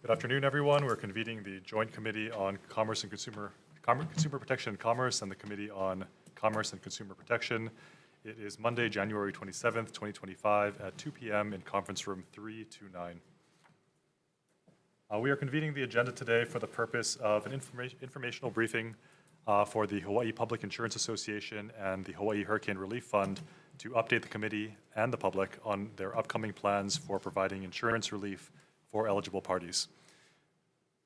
Good afternoon, everyone. We're convening the Joint Committee on Commerce and Consumer Protection and Commerce and the Committee on Commerce and Consumer Protection. It is Monday, January 27th, 2025 at 2 p.m. in conference room 329. We are convening the agenda today for the purpose of an informational briefing for the Hawaii Public Insurance Association and the Hawaii Hurricane Relief Fund to update the committee and the public on their upcoming plans for providing insurance relief for eligible parties.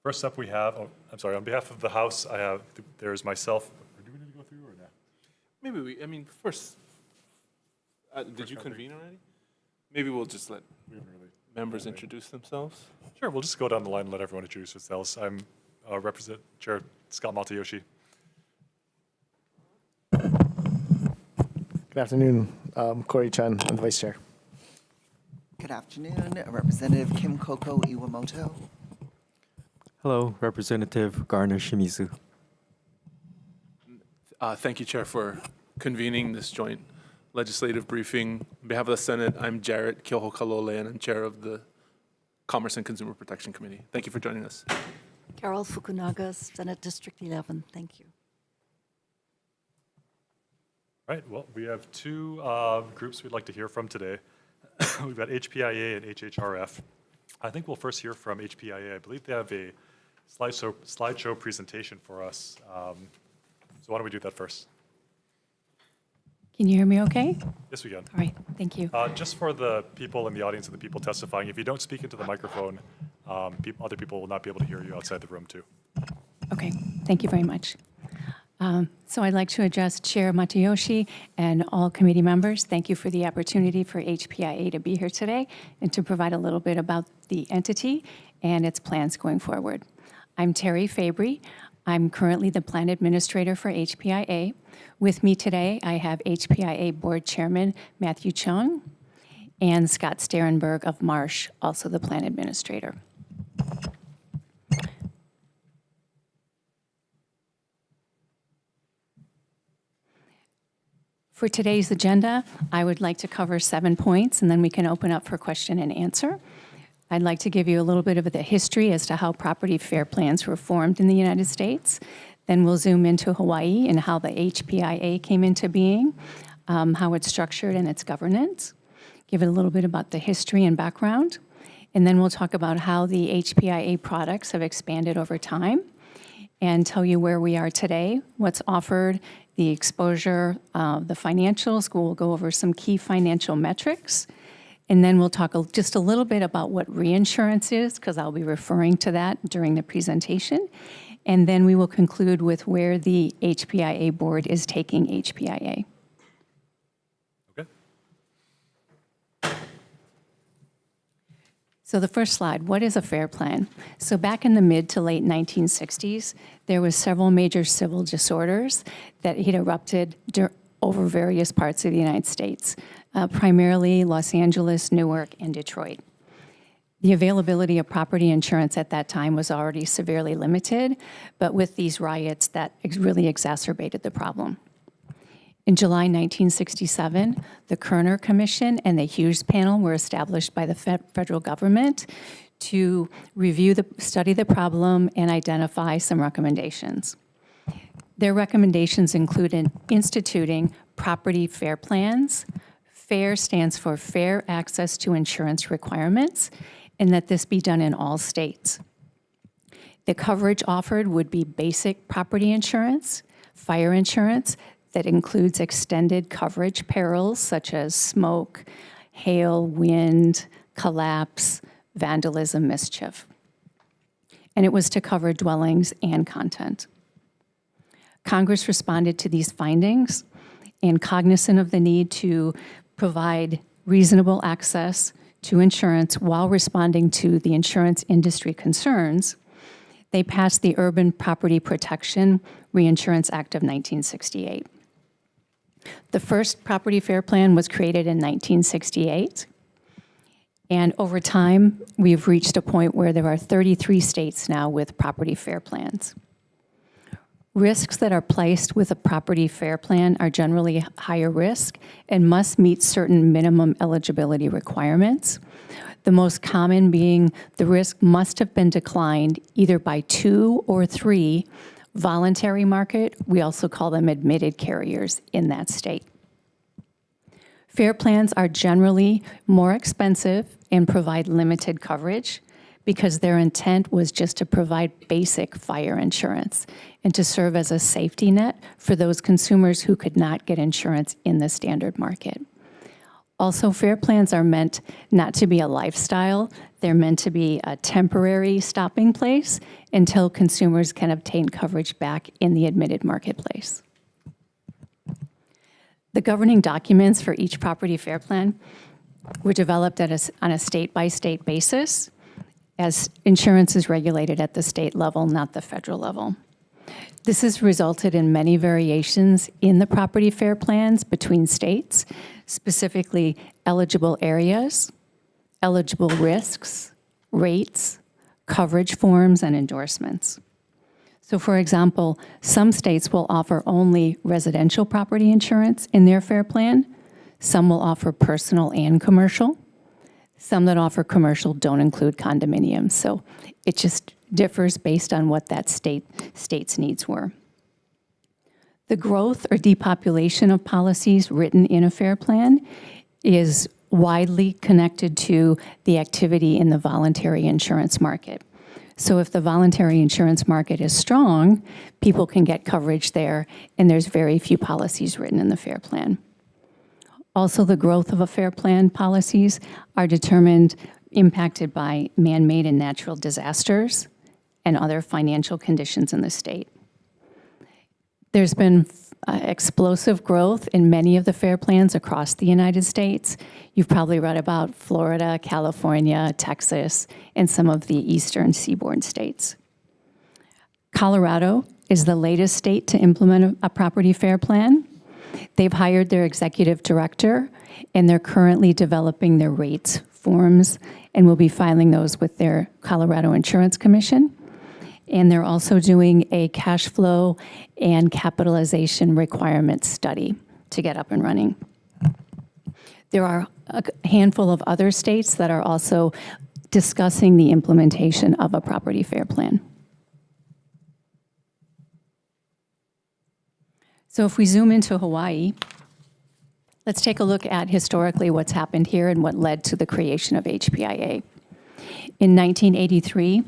First up we have, on behalf of the House, there's myself. Do we need to go through or not? Maybe first, did you convene already? Maybe we'll just let members introduce themselves. Sure, we'll just go down the line and let everyone introduce themselves. I'm Chair Scott Matayoshi. Good afternoon, Corey Chen, I'm the Vice Chair. Good afternoon, Representative Kim Koko Iwamoto. Hello, Representative Garner Shimizu. Thank you, Chair, for convening this joint legislative briefing. On behalf of the Senate, I'm Jarrett Kyoho-Kalole, and I'm Chair of the Commerce and Consumer Protection Committee. Thank you for joining us. Carol Fukunaga, Senate District 11. Thank you. Right, well, we have two groups we'd like to hear from today. We've got HPIA and HHRF. I think we'll first hear from HPIA. I believe they have a slideshow presentation for us. So why don't we do that first? Can you hear me okay? Yes, we can. All right, thank you. Just for the people in the audience and the people testifying, if you don't speak into the microphone, other people will not be able to hear you outside the room too. Okay, thank you very much. So I'd like to address Chair Matayoshi and all committee members. Thank you for the opportunity for HPIA to be here today and to provide a little bit about the entity and its plans going forward. I'm Terry Fabry. I'm currently the Plan Administrator for HPIA. With me today, I have HPIA Board Chairman Matthew Chung and Scott Sterenberg of Marsh, also the Plan Administrator. For today's agenda, I would like to cover 7 points, and then we can open up for question and answer. I'd like to give you a little bit of the history as to how property fair plans were formed in the United States. Then we'll zoom into Hawaii and how the HPIA came into being, how it's structured and its governance. Give it a little bit about the history and background. And then we'll talk about how the HPIA products have expanded over time and tell you where we are today, what's offered, the exposure, the financials. We'll go over some key financial metrics. And then we'll talk just a little bit about what reinsurance is, because I'll be referring to that during the presentation. And then we will conclude with where the HPIA board is taking HPIA. Okay. So the first slide, what is a fair plan? So back in the mid to late 1960s, there was several major civil disorders that had erupted over various parts of the United States, primarily Los Angeles, Newark, and Detroit. The availability of property insurance at that time was already severely limited, but with these riots, that really exacerbated the problem. In July 1967, the Kerner Commission and the Hughes Panel were established by the federal government to study the problem and identify some recommendations. Their recommendations included instituting property fair plans. FAIR stands for Fair Access to Insurance Requirements, and that this be done in all states. The coverage offered would be basic property insurance, fire insurance, that includes extended coverage perils such as smoke, hail, wind, collapse, vandalism, mischief. And it was to cover dwellings and content. Congress responded to these findings and cognizant of the need to provide reasonable access to insurance while responding to the insurance industry concerns, they passed the Urban Property Protection Reinsurance Act of 1968. The first property fair plan was created in 1968. And over time, we've reached a point where there are 33 states now with property fair plans. Risks that are placed with a property fair plan are generally higher risk and must meet certain minimum eligibility requirements. The most common being the risk must have been declined either by 2 or 3 voluntary market, we also call them admitted carriers in that state. Fair plans are generally more expensive and provide limited coverage because their intent was just to provide basic fire insurance and to serve as a safety net for those consumers who could not get insurance in the standard market. Also, fair plans are meant not to be a lifestyle. They're meant to be a temporary stopping place until consumers can obtain coverage back in the admitted marketplace. The governing documents for each property fair plan were developed on a state-by-state basis, as insurance is regulated at the state level, not the federal level. This has resulted in many variations in the property fair plans between states, specifically eligible areas, eligible risks, rates, coverage forms, and endorsements. So for example, some states will offer only residential property insurance in their fair plan. Some will offer personal and commercial. Some that offer commercial don't include condominiums. So it just differs based on what that state's needs were. The growth or depopulation of policies written in a fair plan is widely connected to the activity in the voluntary insurance market. So if the voluntary insurance market is strong, people can get coverage there, and there's very few policies written in the fair plan. Also, the growth of a fair plan policies are impacted by man-made and natural disasters and other financial conditions in the state. There's been explosive growth in many of the fair plans across the United States. You've probably read about Florida, California, Texas, and some of the eastern seaboard states. Colorado is the latest state to implement a property fair plan. They've hired their executive director, and they're currently developing their rates forms and will be filing those with their Colorado Insurance Commission. And they're also doing a cash flow and capitalization requirement study to get up and running. There are a handful of other states that are also discussing the implementation of a property fair plan. So if we zoom into Hawaii, let's take a look at historically what's happened here and what led to the creation of HPIA. In 1983,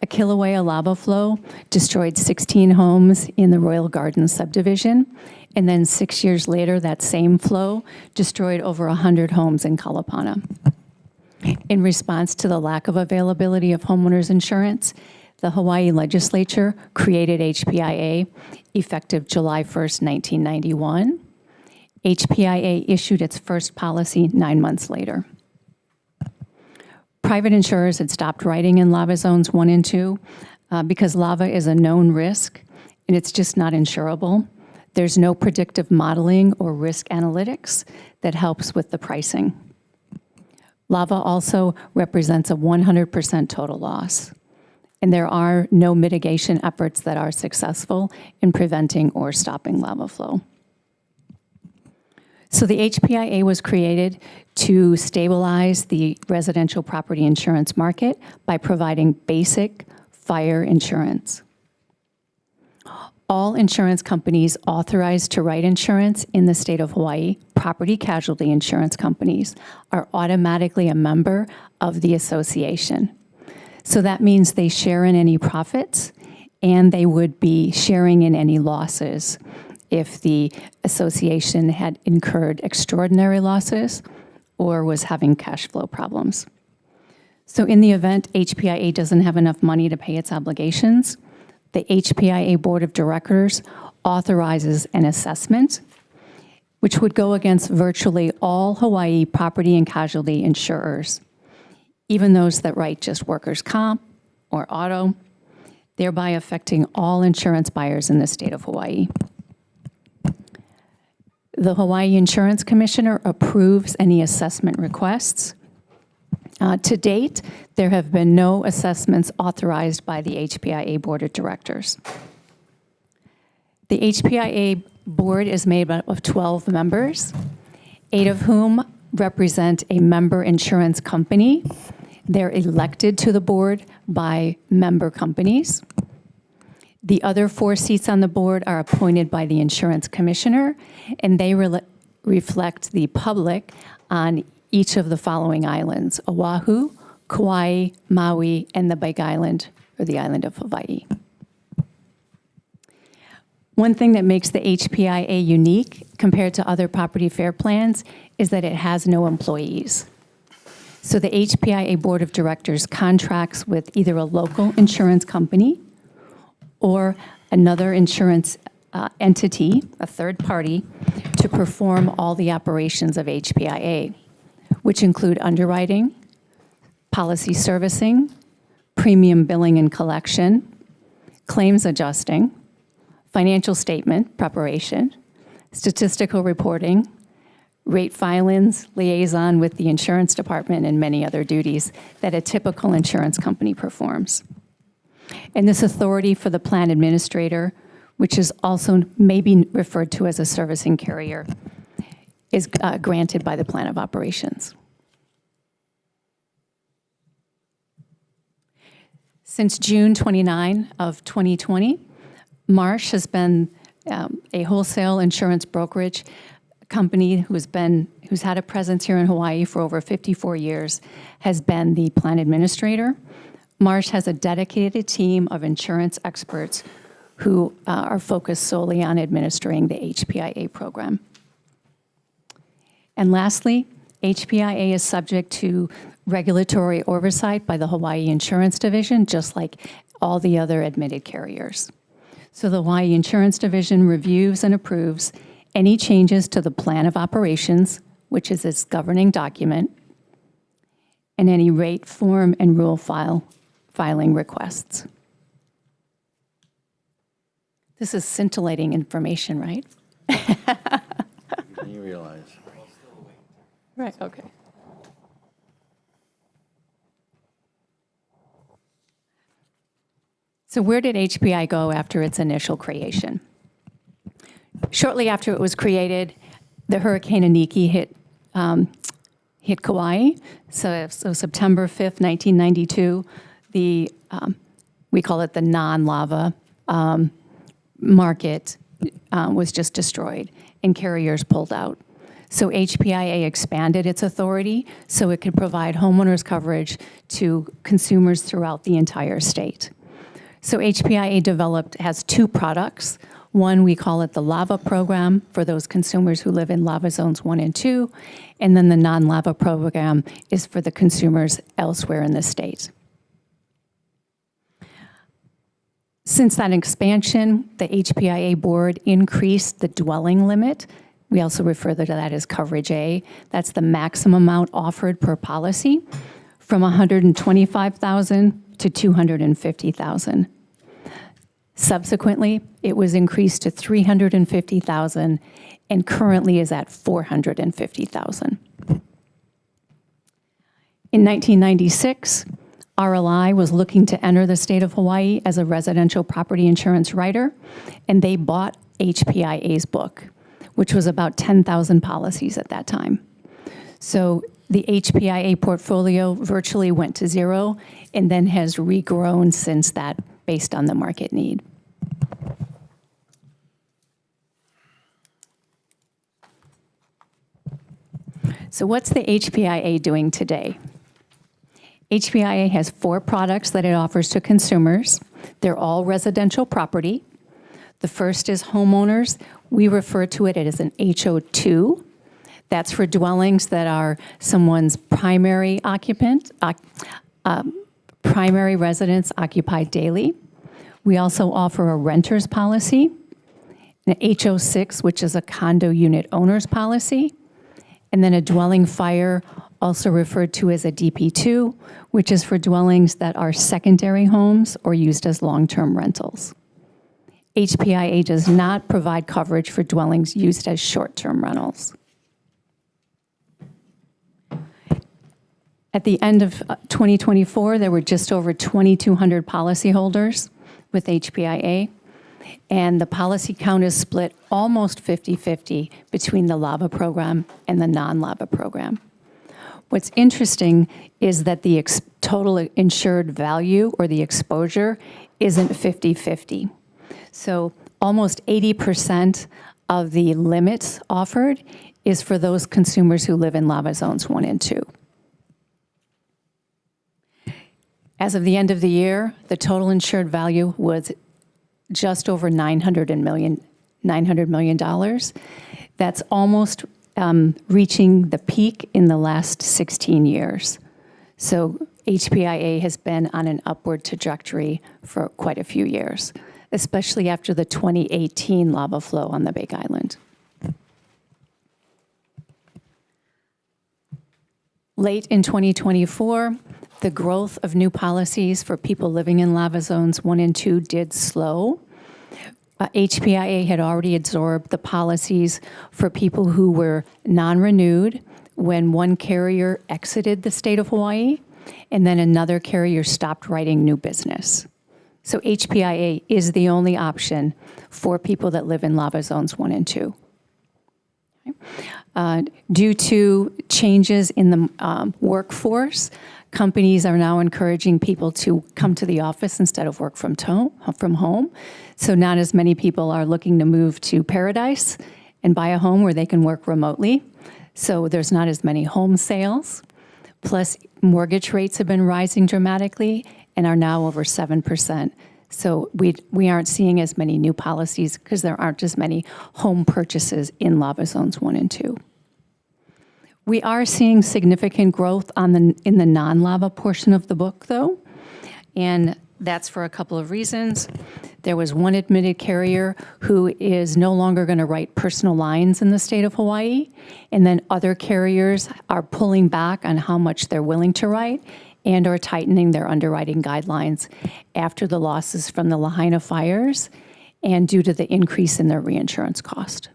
a Kilauea lava flow destroyed 16 homes in the Royal Gardens subdivision, and then 6 years later, that same flow destroyed over 100 homes in Kalapana. In response to the lack of availability of homeowners insurance, the Hawaii legislature created HPIA effective July 1st, 1991. HPIA issued its first policy 9 months later. Private insurers had stopped writing in lava zones 1 and 2 because lava is a known risk and it's just not insurable. There's no predictive modeling or risk analytics that helps with the pricing. Lava also represents a 100% total loss, and there are no mitigation efforts that are successful in preventing or stopping lava flow. So the HPIA was created to stabilize the residential property insurance market by providing basic fire insurance. All insurance companies authorized to write insurance in the state of Hawaii, property casualty insurance companies, are automatically a member of the association. So that means they share in any profits, and they would be sharing in any losses if the association had incurred extraordinary losses or was having cash flow problems. So in the event HPIA doesn't have enough money to pay its obligations, the HPIA Board of Directors authorizes an assessment, which would go against virtually all Hawaii property and casualty insurers, even those that write just workers' comp or auto, thereby affecting all insurance buyers in the state of Hawaii. The Hawaii Insurance Commissioner approves any assessment requests. To date, there have been no assessments authorized by the HPIA Board of Directors. The HPIA Board is made up of 12 members, 8 of whom represent a member insurance company. They're elected to the board by member companies. The other 4 seats on the board are appointed by the insurance commissioner, and they reflect the public on each of the following islands: Oahu, Kauai, Maui, and the Big Island, or the island of Hawaii. One thing that makes the HPIA unique compared to other property fair plans is that it has no employees. So the HPIA Board of Directors contracts with either a local insurance company or another insurance entity, a third party, to perform all the operations of HPIA, which include underwriting, policy servicing, premium billing and collection, claims adjusting, financial statement preparation, statistical reporting, rate filings, liaison with the insurance department, and many other duties that a typical insurance company performs. And this authority for the plan administrator, which is also maybe referred to as a servicing carrier, is granted by the plan of operations. Since June 29 of 2020, Marsh has been a wholesale insurance brokerage company who's had a presence here in Hawaii for over 54 years, has been the plan administrator. Marsh has a dedicated team of insurance experts who are focused solely on administering the HPIA program. And lastly, HPIA is subject to regulatory oversight by the Hawaii Insurance Division, just like all the other admitted carriers. So the Hawaii Insurance Division reviews and approves any changes to the plan of operations, which is its governing document, and any rate, form, and rule filing requests. This is scintillating information, right? You realize. Right, okay. So where did HPI go after its initial creation? Shortly after it was created, the Hurricane Iniki hit Kauai. So September 5th, 1992, we call it the non-lava market was just destroyed, and carriers pulled out. So HPIA expanded its authority so it could provide homeowners coverage to consumers throughout the entire state. So HPIA has 2 products. One, we call it the LAVA program for those consumers who live in lava zones 1 and 2, and then the non-lava program is for the consumers elsewhere in the state. Since that expansion, the HPIA board increased the dwelling limit. We also refer to that as coverage A. That's the maximum amount offered per policy, from $125,000 to $250,000. Subsequently, it was increased to $350,000 and currently is at $450,000. In 1996, RLI was looking to enter the state of Hawaii as a residential property insurance writer, and they bought HPIA's book, which was about 10,000 policies at that time. So the HPIA portfolio virtually went to zero and then has regrown since that based on the market need. So what's the HPIA doing today? HPIA has 4 products that it offers to consumers. They're all residential property. The first is homeowners. We refer to it as an HO2. That's for dwellings that are someone's primary occupant, primary residence occupied daily. We also offer a renter's policy, an HO6, which is a condo unit owner's policy, and then a dwelling fire, also referred to as a DP2, which is for dwellings that are secondary homes or used as long-term rentals. HPIA does not provide coverage for dwellings used as short-term rentals. At the end of 2024, there were just over 2,200 policyholders with HPIA, and the policy count is split almost 50-50 between the LAVA program and the non-LAVA program. What's interesting is that the total insured value or the exposure isn't 50-50. So almost 80% of the limits offered is for those consumers who live in lava zones 1 and 2. As of the end of the year, the total insured value was just over $900 million. That's almost reaching the peak in the last 16 years. So HPIA has been on an upward trajectory for quite a few years, especially after the 2018 lava flow on the Big Island. Late in 2024, the growth of new policies for people living in lava zones 1 and 2 did slow. HPIA had already absorbed the policies for people who were non-renewed when one carrier exited the state of Hawaii, and then another carrier stopped writing new business. So HPIA is the only option for people that live in lava zones 1 and 2. Due to changes in the workforce, companies are now encouraging people to come to the office instead of work from home. So not as many people are looking to move to Paradise and buy a home where they can work remotely. So there's not as many home sales. Plus, mortgage rates have been rising dramatically and are now over 7%. So we aren't seeing as many new policies because there aren't as many home purchases in lava zones 1 and 2. We are seeing significant growth in the non-lava portion of the book, though, and that's for a couple of reasons. There was one admitted carrier who is no longer going to write personal lines in the state of Hawaii, and then other carriers are pulling back on how much they're willing to write and are tightening their underwriting guidelines after the losses from the Lahaina fires and due to the increase in their reinsurance cost.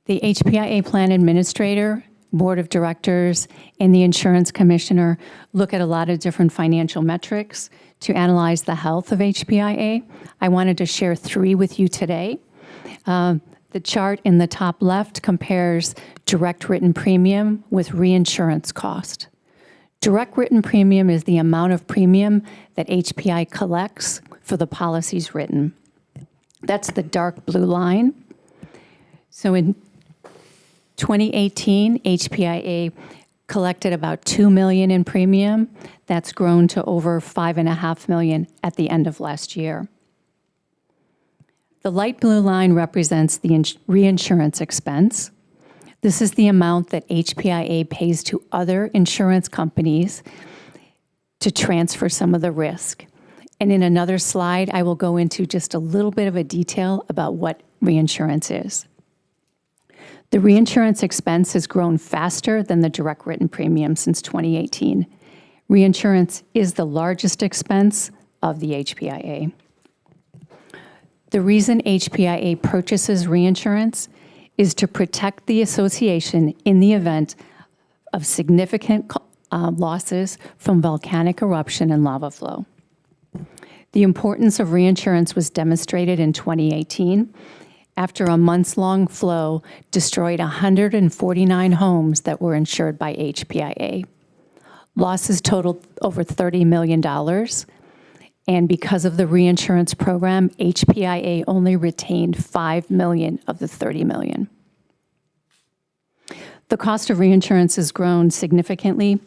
The HPIA plan administrator, board of directors, and the insurance commissioner look at a lot of different financial metrics to analyze the health of HPIA. I wanted to share 3 with you today. The chart in the top left compares direct written premium with reinsurance cost. Direct written premium is the amount of premium that HPI collects for the policies written. That's the dark blue line. So in 2018, HPIA collected about $2 million in premium. That's grown to over $5.5 million at the end of last year. The light blue line represents the reinsurance expense. This is the amount that HPIA pays to other insurance companies to transfer some of the risk. And in another slide, I will go into just a little bit of a detail about what reinsurance is. The reinsurance expense has grown faster than the direct written premium since 2018. Reinsurance is the largest expense of the HPIA. The reason HPIA purchases reinsurance is to protect the association in the event of significant losses from volcanic eruption and lava flow. The importance of reinsurance was demonstrated in 2018 after a months-long flow destroyed 149 homes that were insured by HPIA. Losses totaled over $30 million. And because of the reinsurance program, HPIA only retained $5 million of the $30 million. The cost of reinsurance has grown significantly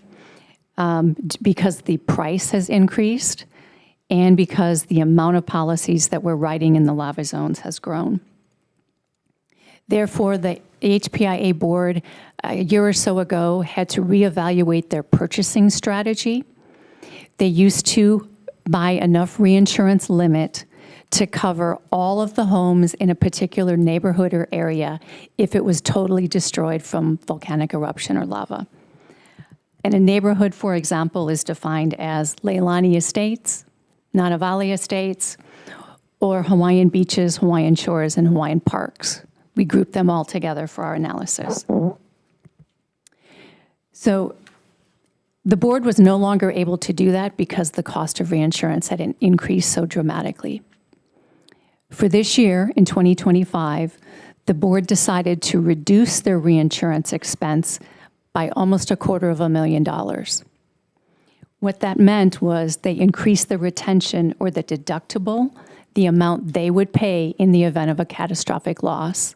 because the price has increased and because the amount of policies that we're writing in the lava zones has grown. Therefore, the HPIA board a year or so ago had to reevaluate their purchasing strategy. They used to buy enough reinsurance limit to cover all of the homes in a particular neighborhood or area if it was totally destroyed from volcanic eruption or lava. And a neighborhood, for example, is defined as Leilani Estates, Nanavali Estates, or Hawaiian beaches, Hawaiian shores, and Hawaiian parks. We group them all together for our analysis. So the board was no longer able to do that because the cost of reinsurance had increased so dramatically. For this year, in 2025, the board decided to reduce their reinsurance expense by almost $250,000. What that meant was they increased the retention or the deductible, the amount they would pay in the event of a catastrophic loss,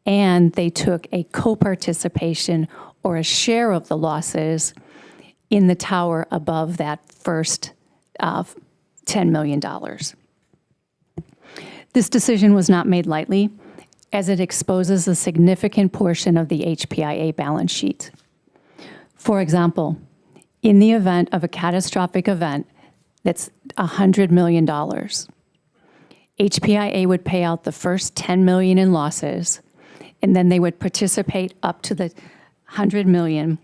and they took a co-participation or a share of the losses in the tower above that first $10 million. This decision was not made lightly, as it exposes a significant portion of the HPIA balance sheet. For example, in the event of a catastrophic event that's $100 million, HPIA would pay out the first $10 million in losses, and then they would participate up to the $100 million,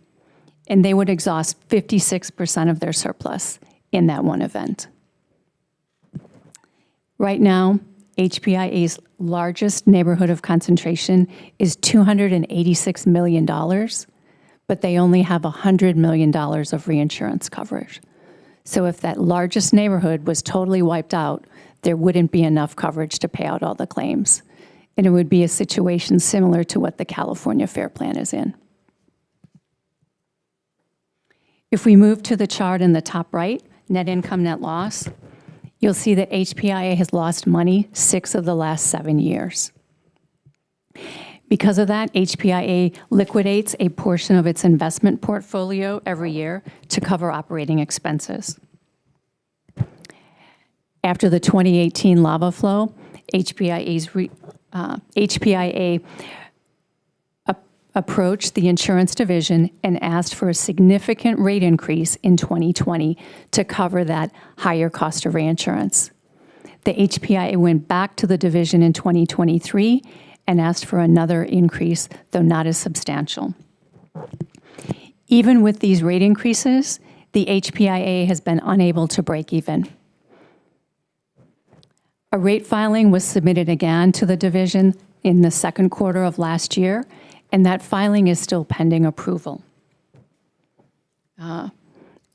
and they would exhaust 56% of their surplus in that one event. Right now, HPIA's largest neighborhood of concentration is $286 million, but they only have $100 million of reinsurance coverage. So if that largest neighborhood was totally wiped out, there wouldn't be enough coverage to pay out all the claims. And it would be a situation similar to what the California FAIR Plan is in. If we move to the chart in the top right, net income, net loss, you'll see that HPIA has lost money 6 of the last 7 years. Because of that, HPIA liquidates a portion of its investment portfolio every year to cover operating expenses. After the 2018 lava flow, HPIA approached the insurance division and asked for a significant rate increase in 2020 to cover that higher cost of reinsurance. The HPIA went back to the division in 2023 and asked for another increase, though not as substantial. Even with these rate increases, the HPIA has been unable to break even. A rate filing was submitted again to the division in the second quarter of last year, and that filing is still pending approval.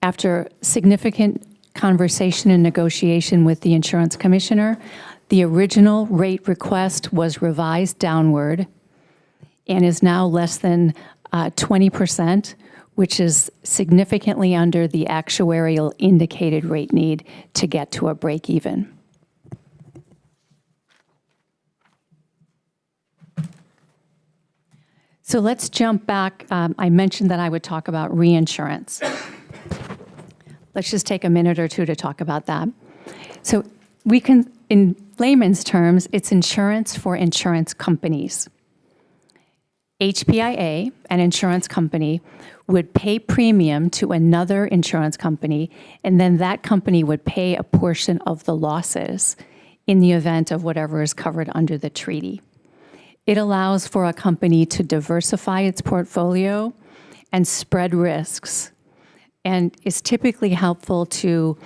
After significant conversation and negotiation with the insurance commissioner, the original rate request was revised downward and is now less than 20%, which is significantly under the actuarial indicated rate need to get to a break even. So let's jump back. I mentioned that I would talk about reinsurance. Let's just take a minute or two to talk about that. So we can, in layman's terms, it's insurance for insurance companies. HPIA, an insurance company, would pay premium to another insurance company, and then that company would pay a portion of the losses in the event of whatever is covered under the treaty. It allows for a company to diversify its portfolio and spread risks, and is typically helpful to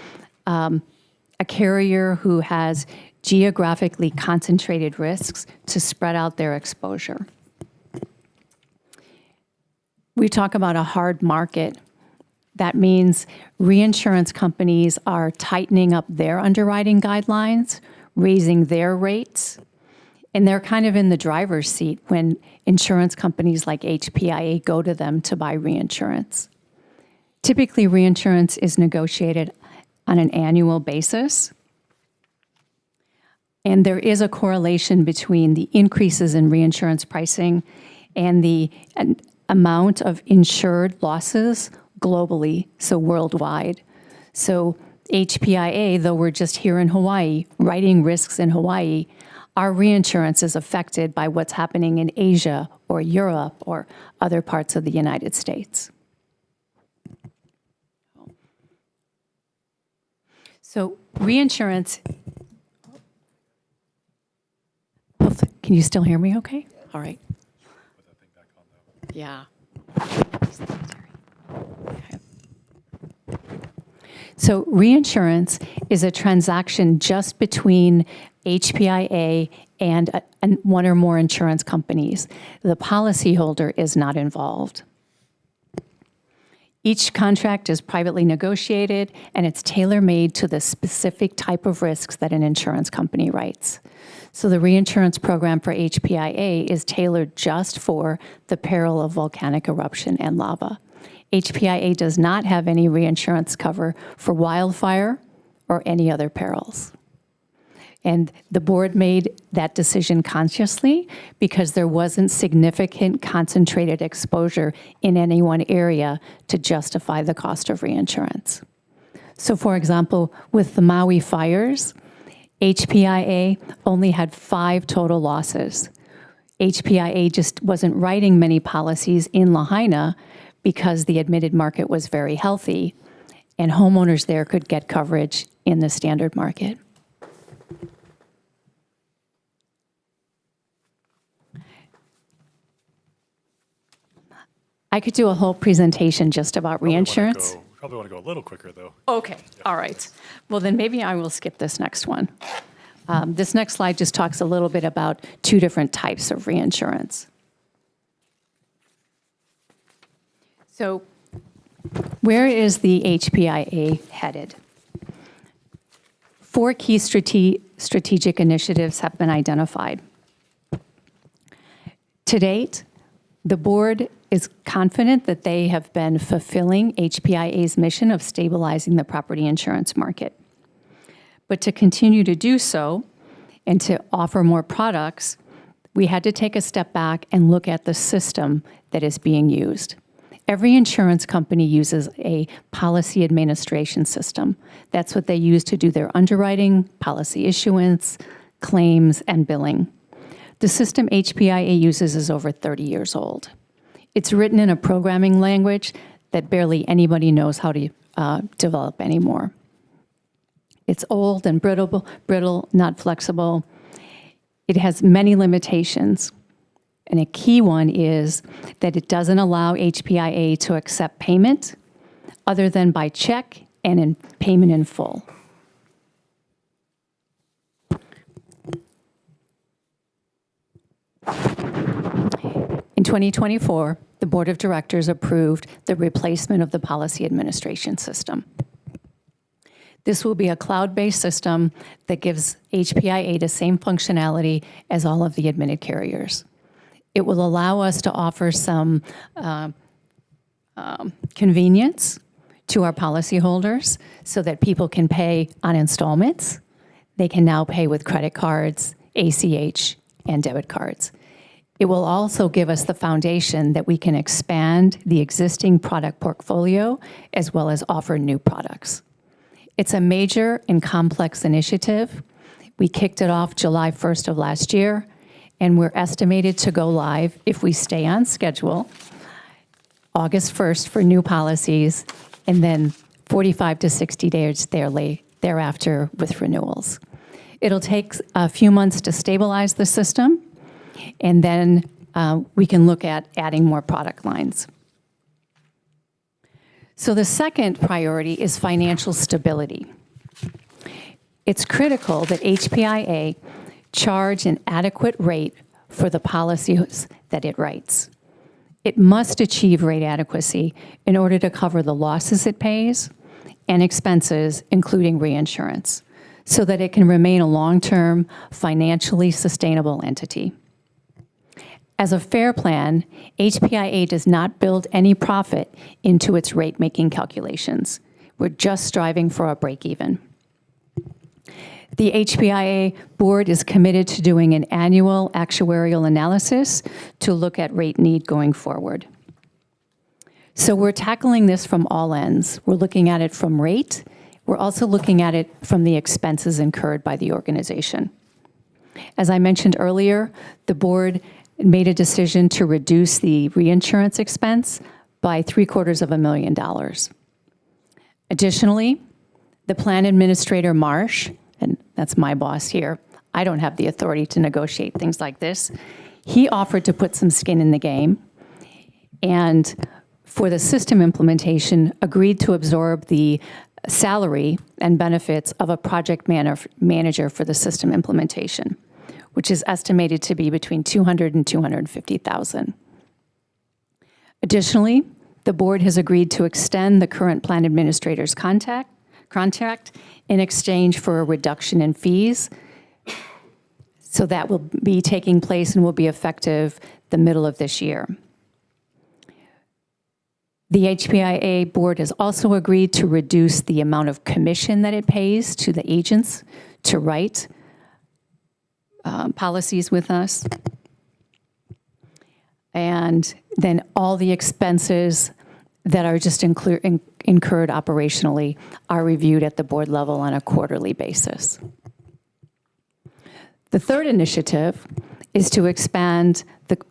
a carrier who has geographically concentrated risks to spread out their exposure. We talk about a hard market. That means reinsurance companies are tightening up their underwriting guidelines, raising their rates, and they're kind of in the driver's seat when insurance companies like HPIA go to them to buy reinsurance. Typically, reinsurance is negotiated on an annual basis, and there is a correlation between the increases in reinsurance pricing and the amount of insured losses globally, so worldwide. So HPIA, though we're just here in Hawaii, writing risks in Hawaii, our reinsurance is affected by what's happening in Asia or Europe or other parts of the United States. So reinsurance, can you still hear me okay? All right. Yeah. Okay. So reinsurance is a transaction just between HPIA and one or more insurance companies. The policyholder is not involved. Each contract is privately negotiated, and it's tailor-made to the specific type of risks that an insurance company writes. So the reinsurance program for HPIA is tailored just for the peril of volcanic eruption and lava. HPIA does not have any reinsurance cover for wildfire or any other perils. And the board made that decision consciously because there wasn't significant concentrated exposure in any one area to justify the cost of reinsurance. So for example, with the Maui fires, HPIA only had 5 total losses. HPIA just wasn't writing many policies in Lahaina because the admitted market was very healthy, and homeowners there could get coverage in the standard market. I could do a whole presentation just about reinsurance. Probably want to go a little quicker, though. Okay, all right. Well, then maybe I will skip this next one. This next slide just talks a little bit about 2 different types of reinsurance. So where is the HPIA headed? 4 key strategic initiatives have been identified. To date, the board is confident that they have been fulfilling HPIA's mission of stabilizing the property insurance market. But to continue to do so and to offer more products, we had to take a step back and look at the system that is being used. Every insurance company uses a policy administration system. That's what they use to do their underwriting, policy issuance, claims, and billing. The system HPIA uses is over 30 years old. It's written in a programming language that barely anybody knows how to develop anymore. It's old and brittle, not flexible. It has many limitations. And a key one is that it doesn't allow HPIA to accept payment other than by check and in payment in full. In 2024, the Board of Directors approved the replacement of the policy administration system. This will be a cloud-based system that gives HPIA the same functionality as all of the admitted carriers. It will allow us to offer some convenience to our policyholders so that people can pay on installments. They can now pay with credit cards, ACH, and debit cards. It will also give us the foundation that we can expand the existing product portfolio as well as offer new products. It's a major and complex initiative. We kicked it off July 1st of last year, and we're estimated to go live, if we stay on schedule, August 1st for new policies, and then 45 to 60 days thereafter with renewals. It'll take a few months to stabilize the system, and then we can look at adding more product lines. So the second priority is financial stability. It's critical that HPIA charge an adequate rate for the policies that it writes. It must achieve rate adequacy in order to cover the losses it pays and expenses, including reinsurance, so that it can remain a long-term, financially sustainable entity. As a fair plan, HPIA does not build any profit into its rate-making calculations. We're just striving for a break-even. The HPIA board is committed to doing an annual actuarial analysis to look at rate need going forward. So we're tackling this from all ends. We're looking at it from rate. We're also looking at it from the expenses incurred by the organization. As I mentioned earlier, the board made a decision to reduce the reinsurance expense by $750,000. Additionally, the plan administrator, Marsh, and that's my boss here, I don't have the authority to negotiate things like this, he offered to put some skin in the game, and for the system implementation, agreed to absorb the salary and benefits of a project manager for the system implementation, which is estimated to be between $200,000 and $250,000. Additionally, The board has agreed to extend the current plan administrator's contract in exchange for a reduction in fees. So that will be taking place and will be effective the middle of this year. The HPIA board has also agreed to reduce the amount of commission that it pays to the agents to write policies with us. And then all the expenses that are just incurred operationally are reviewed at the board level on a quarterly basis. The third initiative is to expand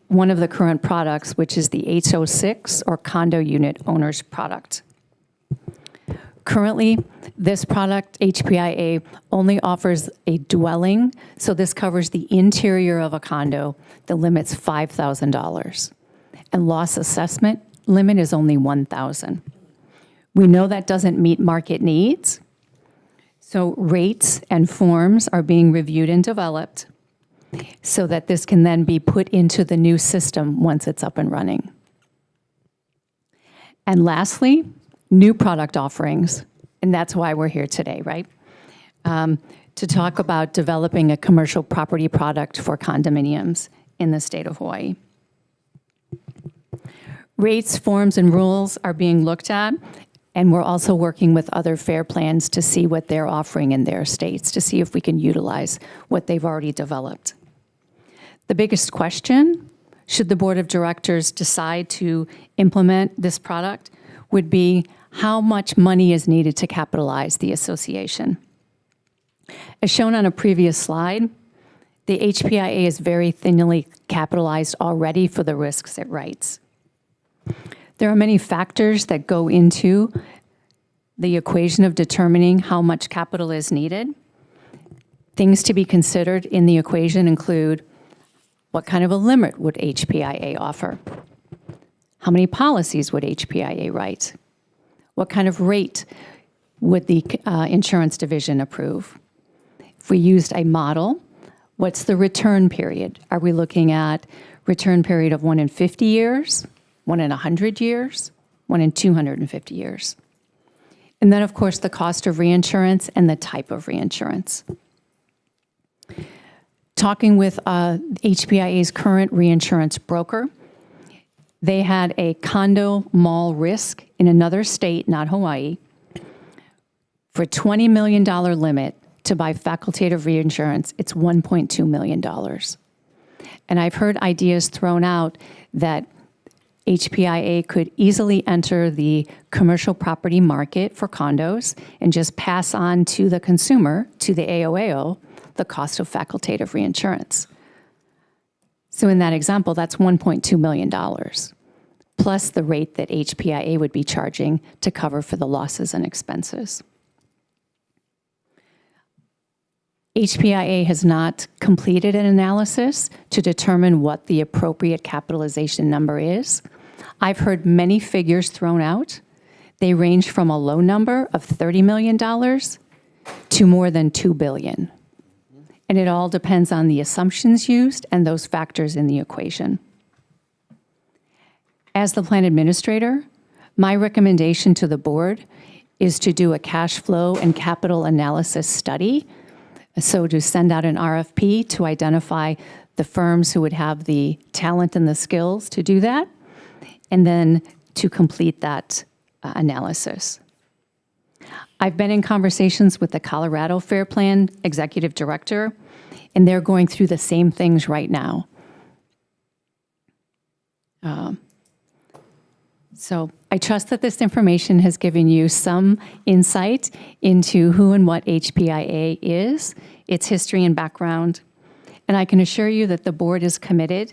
one of the current products, which is the HO6 or condo unit owner's product. Currently, this product, HPIA, only offers a dwelling, so this covers the interior of a condo. The limit's $5,000, and loss assessment limit is only $1,000. We know that doesn't meet market needs, so rates and forms are being reviewed and developed so that this can then be put into the new system once it's up and running. And lastly, new product offerings, and that's why we're here today, right? To talk about developing a commercial property product for condominiums in the state of Hawaii. Rates, forms, and rules are being looked at, and we're also working with other FAIR plans to see what they're offering in their states, to see if we can utilize what they've already developed. The biggest question, should the board of directors decide to implement this product, would be how much money is needed to capitalize the association. As shown on a previous slide, the HPIA is very thinly capitalized already for the risks it writes. There are many factors that go into the equation of determining how much capital is needed. Things to be considered in the equation include what kind of a limit would HPIA offer? How many policies would HPIA write? What kind of rate would the insurance division approve? If we used a model, what's the return period? Are we looking at return period of 1 in 50 years, 1 in 100 years, 1 in 250 years? And then, of course, the cost of reinsurance and the type of reinsurance. Talking with HPIA's current reinsurance broker, they had a condo mall risk in another state, not Hawaii, for a $20 million limit to buy facultative reinsurance. It's $1.2 million. And I've heard ideas thrown out that HPIA could easily enter the commercial property market for condos and just pass on to the consumer, to the AOAO, the cost of facultative reinsurance. So in that example, that's $1.2 million, plus the rate that HPIA would be charging to cover for the losses and expenses. HPIA has not completed an analysis to determine what the appropriate capitalization number is. I've heard many figures thrown out. They range from a low number of $30 million to more than $2 billion. And it all depends on the assumptions used and those factors in the equation. As the plan administrator, my recommendation to the board is to do a cash flow and capital analysis study. So to send out an RFP to identify the firms who would have the talent and the skills to do that, and then to complete that analysis. I've been in conversations with the Colorado Fair Plan executive director, and they're going through the same things right now. So I trust that this information has given you some insight into who and what HPIA is, its history and background, and I can assure you that the board is committed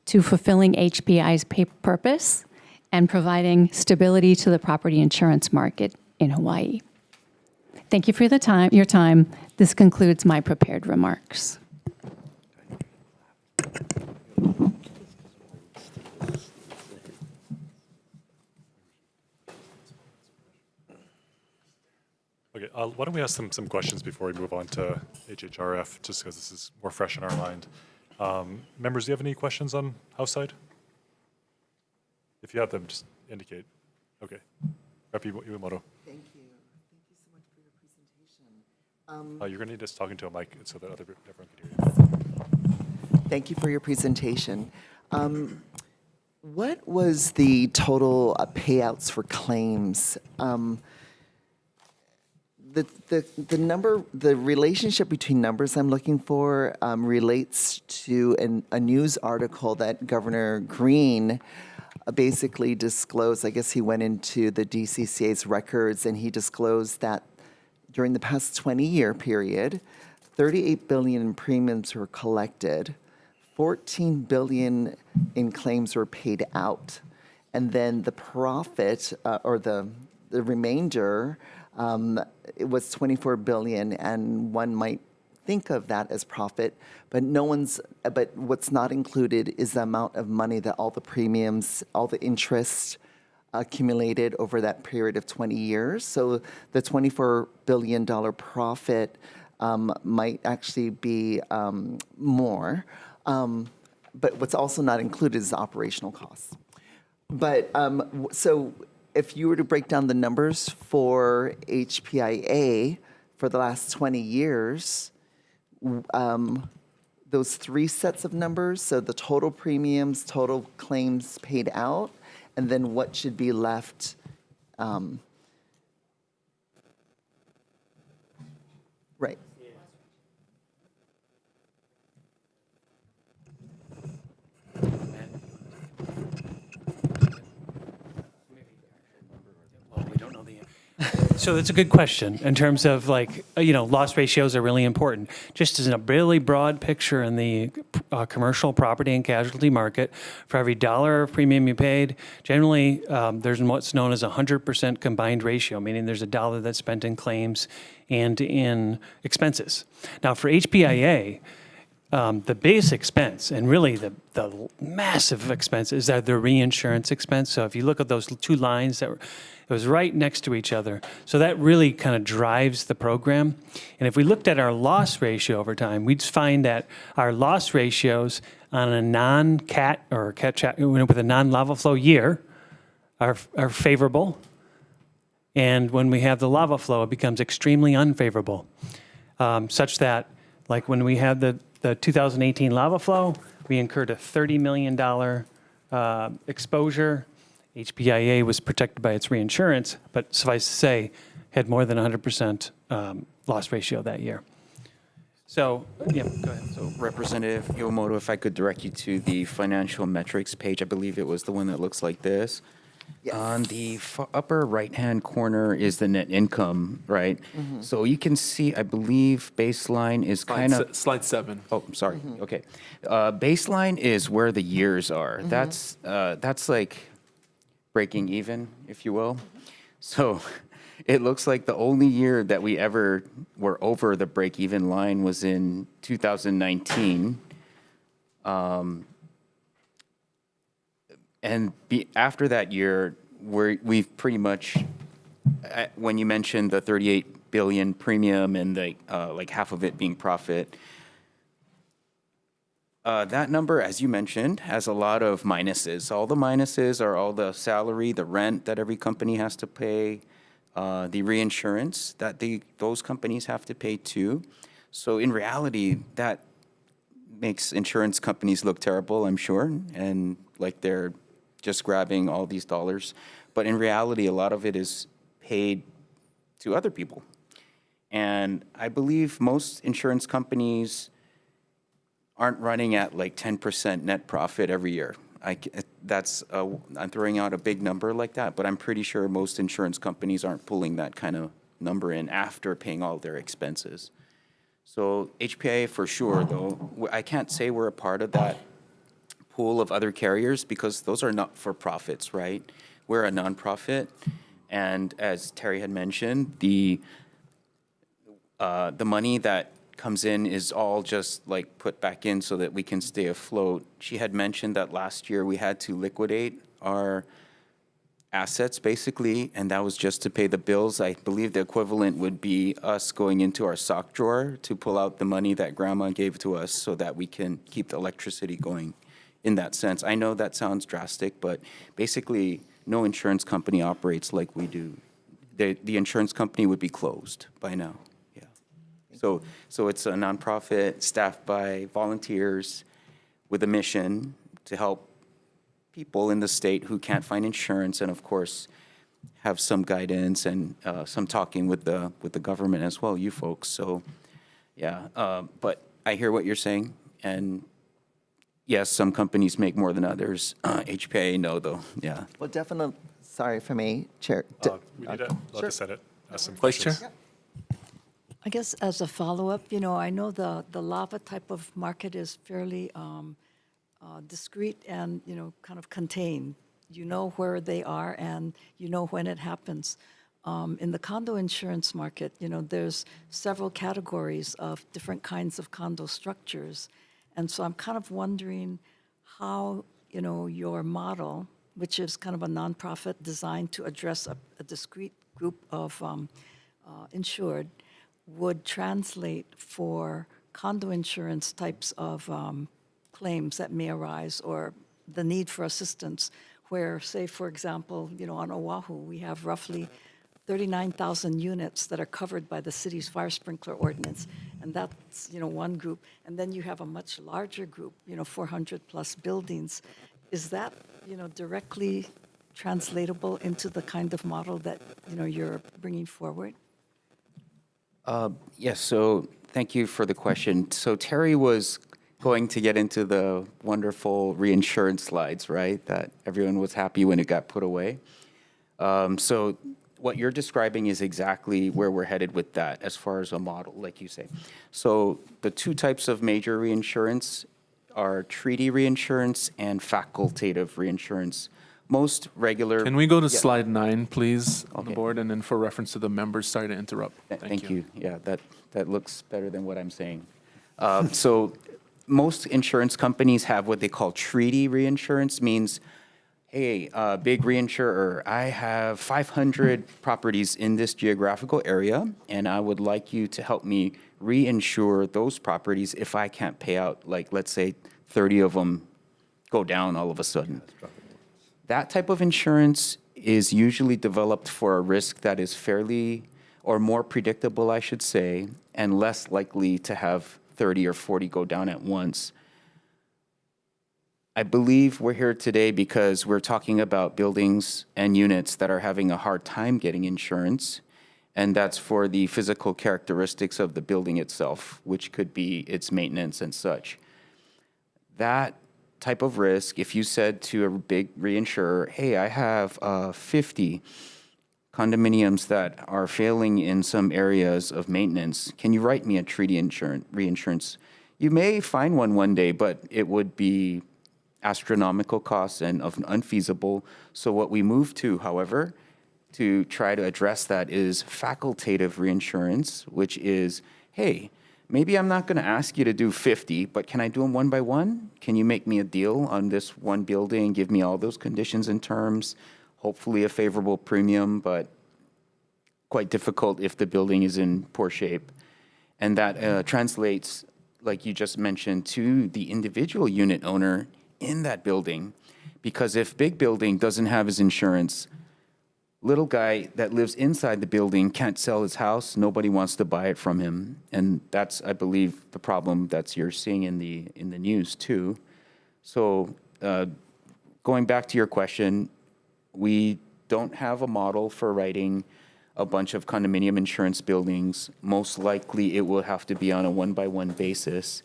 to fulfilling HPI's purpose and providing stability to the property insurance market in Hawaii. Thank you for your time. This concludes my prepared remarks. Okay, why don't we ask some questions before we move on to HHRF, just because this is more fresh in our mind. Members, do you have any questions on House side? If you have them, just indicate. Okay. Rep. Iwamoto. Thank you. Thank you so much for your presentation. You're going to need us talking to a mic so that everyone can hear you. Thank you for your presentation. What was the total payouts for claims? The number, the relationship between numbers I'm looking for relates to a news article that Governor Green basically disclosed. I guess he went into the DCCA's records and he disclosed that during the past 20-year period, $38 billion in premiums were collected, $14 billion in claims were paid out, and then the profit or the remainder it was $24 billion, and one might think of that as profit, but but what's not included is the amount of money that all the premiums, all the interest accumulated over that period of 20 years. So the $24 billion profit might actually be more. But what's also not included is the operational costs. But so if you were to break down the numbers for HPIA for the last 20 years, those three sets of numbers, so the total premiums, total claims paid out, and then what should be left right. So that's a good question in terms of loss ratios are really important. Just as a really broad picture in the commercial property and casualty market, for every dollar of premium you paid, generally there's what's known as a 100% combined ratio, meaning there's a dollar that's spent in claims and in expenses. Now for HPIA, the base expense and really the massive expense is the reinsurance expense. So if you look at those two lines it was right next to each other. So that really kind of drives the program. And if we looked at our loss ratio over time, we'd find that our loss ratios on a non-cat or with a non-lava flow year are favorable. And when we have the lava flow, it becomes extremely unfavorable, such that like when we had the 2018 lava flow, we incurred a $30 million exposure. HPIA was protected by its reinsurance, but suffice to say, had more than 100% loss ratio that year. So, yeah, go ahead. So, Representative Iwamoto, if I could direct you to the financial metrics page, I believe it was the one that looks like this. Yes. On the upper right-hand corner is the net income, right? Mm-hmm. So you can see, I believe, baseline is kind of... Slide 7. Oh, I'm sorry. Mm-hmm. Okay. Baseline is where the years are. Mm-hmm. That's like breaking even, if you will. So it looks like the only year that we ever were over the break-even line was in 2019. And after that year, we've pretty much, when you mentioned the 38 billion premium and like half of it being profit, that number, as you mentioned, has a lot of minuses. All the minuses are all the salary, the rent that every company has to pay, the reinsurance that those companies have to pay too. So in reality, that makes insurance companies look terrible, I'm sure, and like they're just grabbing all these dollars. But in reality, a lot of it is paid to other people. And I believe most insurance companies aren't running at like 10% net profit every year. I'm throwing out a big number like that, but I'm pretty sure most insurance companies aren't pulling that kind of number in after paying all their expenses. So HPIA for sure, though, I can't say we're a part of that pool of other carriers because those are not for profits, right? We're a nonprofit, and as Terry had mentioned, the money that comes in is all just like put back in so that we can stay afloat. She had mentioned that last year we had to liquidate our assets basically, and that was just to pay the bills. I believe the equivalent would be us going into our sock drawer to pull out the money that grandma gave to us so that we can keep the electricity going in that sense. I know that sounds drastic, but basically no insurance company operates like we do. The insurance company would be closed by now. Yeah. So it's a nonprofit staffed by volunteers with a mission to help people in the state who can't find insurance, and of course, have some guidance and some talking with the government as well, you folks. So, yeah. But I hear what you're saying, and yes, some companies make more than others. HPA, no, though. Yeah. Well, definitely, sorry if I may, Chair. We need to let the Senate ask some Vice Chair? questions. I guess as a follow-up, I know the lava type of market is fairly discrete and, kind of contained. You know where they are and you know when it happens. In the condo insurance market, there's several categories of different kinds of condo structures. And so I'm kind of wondering how, your model, which is kind of a nonprofit designed to address a discrete group of insured, would translate for condo insurance types of claims that may arise or the need for assistance where, say, for example, on Oahu, we have roughly 39,000 units that are covered by the city's fire sprinkler ordinance. And that's, one group. And then you have a much larger group, 400 plus buildings. Is that, directly translatable into the kind of model that, you're bringing forward? Yes, so thank you for the question. So Terry was going to get into the wonderful reinsurance slides, right? That everyone was happy when it got put away. So what you're describing is exactly where we're headed with that as far as a model, like you say. So the two types of major reinsurance are treaty reinsurance and facultative reinsurance. Most regular. Can we go to Yeah. slide 9, please, on the Okay. board, and then for reference to the members, sorry to interrupt. Thank you. Yeah, that looks better than what I'm saying. So most insurance companies have what they call treaty reinsurance, means, hey, big reinsurer, I have 500 properties in this geographical area, and I would like you to help me reinsure those properties if I can't pay out, like, let's say 30 of them go down all of a sudden. That type of insurance is usually developed for a risk that is fairly, or more predictable, I should say, and less likely to have 30 or 40 go down at once. I believe we're here today because we're talking about buildings and units that are having a hard time getting insurance, and that's for the physical characteristics of the building itself, which could be its maintenance and such. That type of risk, if you said to a big reinsurer, hey, I have 50 condominiums that are failing in some areas of maintenance, can you write me a treaty reinsurance? You may find one day, but it would be astronomical costs and unfeasible. So what we move to, however, to try to address that is facultative reinsurance, which is, hey, maybe I'm not going to ask you to do 50, but can I do them one by one? Can you make me a deal on this one building, give me all those conditions and terms, hopefully a favorable premium, but quite difficult if the building is in poor shape. And that translates, like you just mentioned, to the individual unit owner in that building. Because if big building doesn't have his insurance, little guy that lives inside the building can't sell his house. Nobody wants to buy it from him. And that's, I believe, the problem that you're seeing in the news too. So going back to your question, we don't have a model for writing a bunch of condominium insurance buildings. Most likely it will have to be on a one-by-one basis.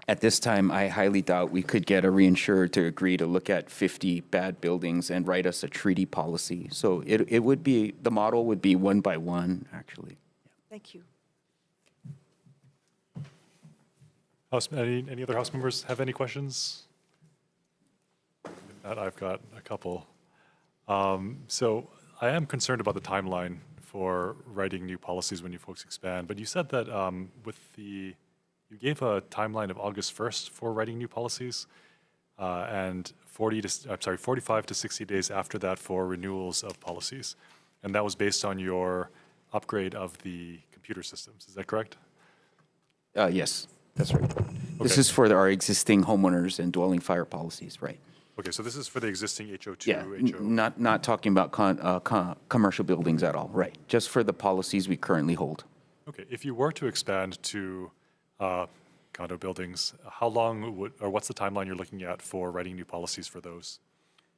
At this time, I highly doubt we could get a reinsurer to agree to look at 50 bad buildings and write us a treaty policy. So it would be, the model would be one by one, actually. Thank you. Any other House members have any questions? If not, I've got a couple. So I am concerned about the timeline for writing new policies when you folks expand, but you said that you gave a timeline of August 1st for writing new policies, and 45 to 60 days after that for renewals of policies. And that was based on your upgrade of the computer systems. Is that correct? Yes, that's right. This Okay. is for our existing homeowners and dwelling fire policies, right? Okay, so this is for the existing HO2, Yeah, HO. not talking about commercial buildings at all, right? Just for the policies we currently hold. Okay, if you were to expand to condo buildings, how long would, or what's the timeline you're looking at for writing new policies for those?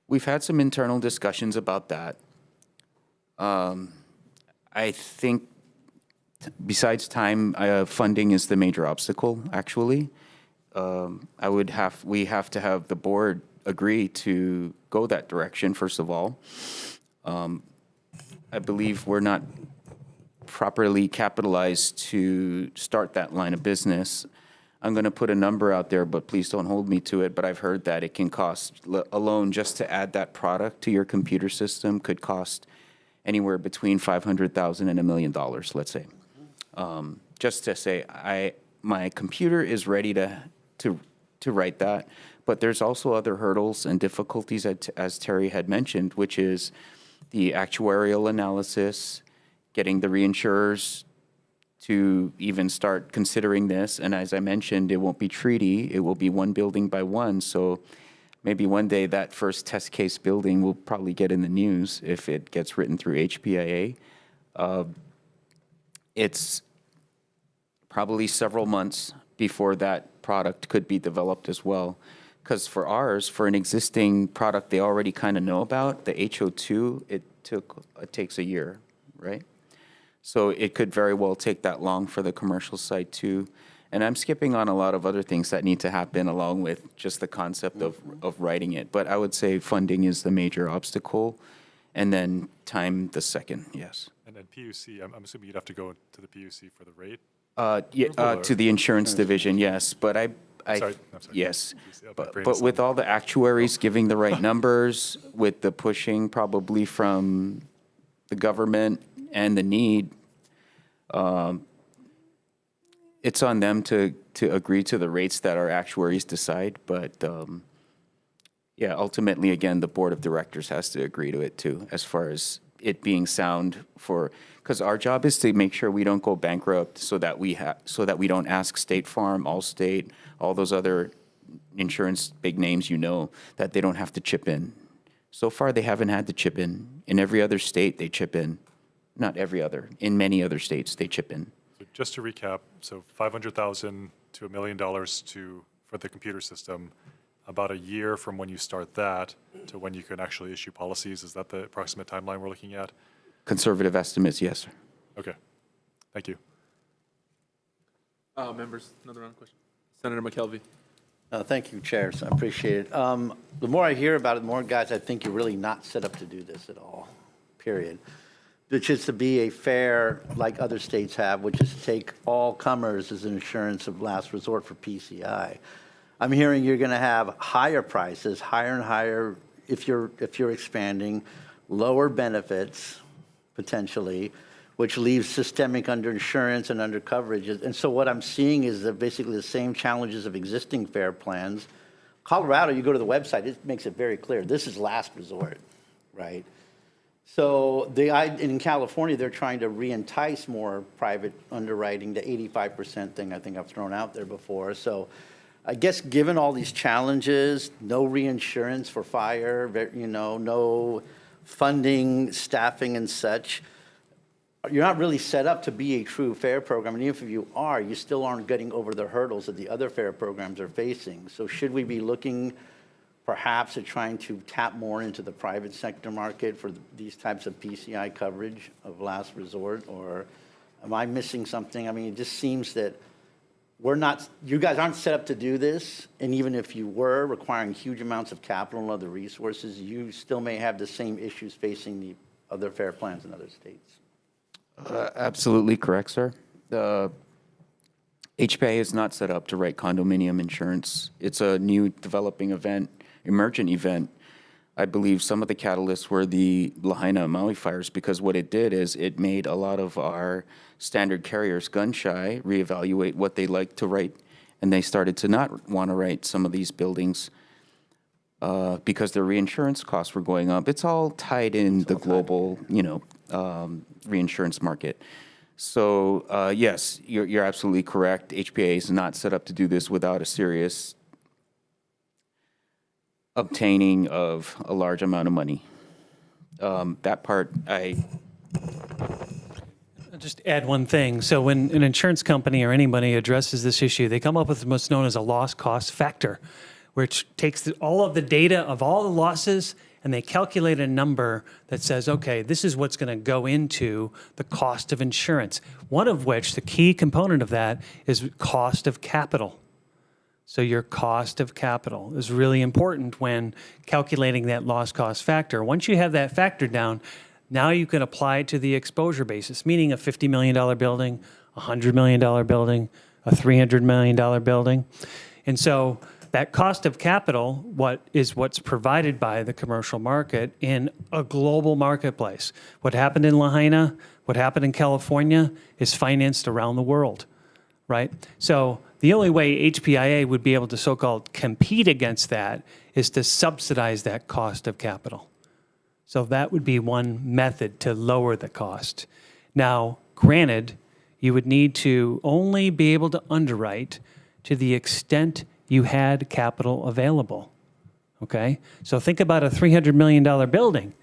We've had some internal discussions about that. I think besides time, funding is the major obstacle, actually. We have to have the board agree to go that direction, first of all. I believe we're not properly capitalized to start that line of business. I'm going to put a number out there, but please don't hold me to it. But I've heard that it can cost, alone just to add that product to your computer system could cost anywhere between $500,000 and $1 million, let's say. Just to say, my computer is ready to write that, but there's also other hurdles and difficulties, as Terry had mentioned, which is the actuarial analysis, getting the reinsurers to even start considering this. And as I mentioned, it won't be treaty, it will be one building by one. So maybe one day that first test case building will probably get in the news if it gets written through HPIA. It's probably several months before that product could be developed as well. Because for ours, for an existing product they already kind of know about, the HO2, it takes a year, right? So it could very well take that long for the commercial side too. And I'm skipping on a lot of other things that need to happen along with just the concept of writing it. But I would say funding is the major obstacle, and then time the second, yes. And then PUC, I'm assuming you'd have to go to the PUC for the rate? To the insurance division, yes. But I'm sorry. yes. My But brain is with on- all the actuaries giving the right numbers, with the pushing probably from the government and the need, it's on them to agree to the rates that our actuaries decide. But yeah, ultimately, again, the board of directors has to agree to it too, as far as it being sound for, because our job is to make sure we don't go bankrupt, so that we don't ask State Farm, Allstate, all those other insurance big names, that they don't have to chip in. So far, they haven't had to chip in. In every other state, they chip in. Not every other. In many other states, they chip in. So just to recap, so $500,000 to $1 million for the computer system, about a year from when you start that to when you can actually issue policies. Is that the approximate timeline we're looking at? Conservative estimates, yes, sir. Okay, thank you. Members, another round of questions. Senator McKelvey. Thank you, Chair. I appreciate it. The more I hear about it, the more, guys, I think you're really not set up to do this at all, period. Which is to be a fair, like other states have, which is to take all comers as an insurance of last resort for PCI. I'm hearing you're going to have higher prices, higher and higher if you're expanding, lower benefits potentially, which leaves systemic underinsurance and under coverage. And so what I'm seeing is that basically the same challenges of existing FAIR plans. Colorado, you go to the website, it makes it very clear. This is last resort, right? So in California, they're trying to re-entice more private underwriting, the 85% thing I think I've thrown out there before. So I guess given all these challenges, no reinsurance for fire, no funding, staffing and such, you're not really set up to be a true FAIR program. And even if you are, you still aren't getting over the hurdles that the other FAIR programs are facing. So should we be looking perhaps at trying to tap more into the private sector market for these types of PCI coverage of last resort? Or am I missing something? I mean, it just seems that you guys aren't set up to do this. And even if you were requiring huge amounts of capital and other resources, you still may have the same issues facing the other FAIR plans in other states. Absolutely correct, sir. The HPA is not set up to write condominium insurance. It's a new developing event, emergent event. I believe some of the catalysts were the Lahaina and Maui fires, because what it did is it made a lot of our standard carriers gun shy, reevaluate what they like to write, and they started to not want to write some of these buildings because their reinsurance costs were going up. It's all tied in the global, reinsurance market. So yes, you're absolutely correct. HPA is not set up to do this without a serious obtaining of a large amount of money. That part, I'll just add one thing. So when an insurance company or anybody addresses this issue, they come up with what's known as a loss cost factor, which takes all of the data of all the losses and they calculate a number that says, okay, this is what's going to go into the cost of insurance. One of which, the key component of that, is cost of capital. So your cost of capital is really important when calculating that loss cost factor. Once you have that factor down, now you can apply it to the exposure basis, meaning a $50 million building, a $100 million building, a $300 million building. And so that cost of capital, what's provided by the commercial market in a global marketplace. What happened in Lahaina, what happened in California is financed around the world, right? So the only way HPIA would be able to so-called compete against that is to subsidize that cost of capital. So that would be one method to lower the cost. Now, granted, you would need to only be able to underwrite to the extent you had capital available, okay? So think about a $300 million building.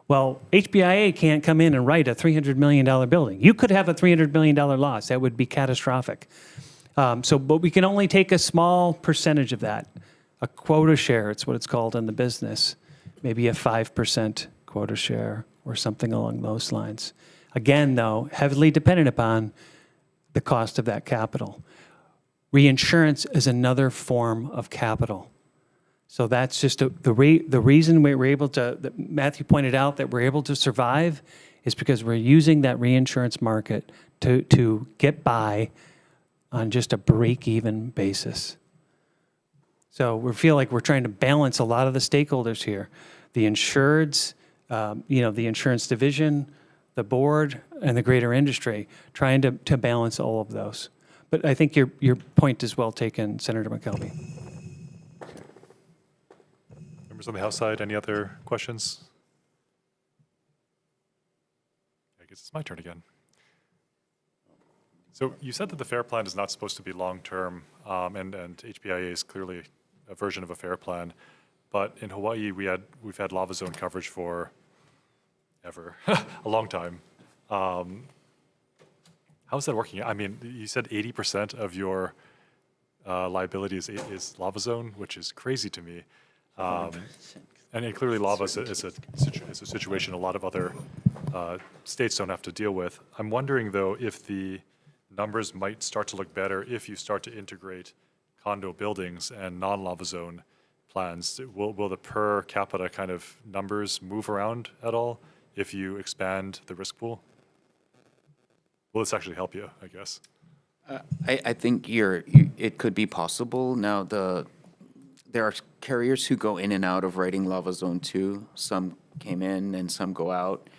Well, HPIA can't come in and write a $300 million building. You could have a $300 million loss. That would be catastrophic. But we can only take a small percentage of that. A quota share, it's what it's called in the business. Maybe a 5% quota share or something along those lines. Again, though, heavily dependent upon the cost of that capital. Reinsurance is another form of capital. So that's just the reason we're able to, that Matthew pointed out, that we're able to survive is because we're using that reinsurance market to get by on just a break-even basis. So we feel like we're trying to balance a lot of the stakeholders here. The insureds, the insurance division, the board, and the greater industry, trying to balance all of those. But I think your point is well taken, Senator McKelvey. Members on the House side, any other questions? I guess it's my turn again. So you said that the FAIR plan is not supposed to be long-term, and HPIA is clearly a version of a FAIR plan. But in Hawaii, we've had lava zone coverage for ever, a long time. How's that working? I mean, you said 80% of your liability is lava zone, which is crazy to me. And clearly lava is a situation a lot of other states don't have to deal with. I'm wondering, though, if the numbers might start to look better if you start to integrate condo buildings and non-lava zone plans. Will the per capita kind of numbers move around at all if you expand the risk pool? Will this actually help you, I guess? I think it could be possible. Now, there are carriers who go in and out of writing Lava Zone 2. Some came in and some go out.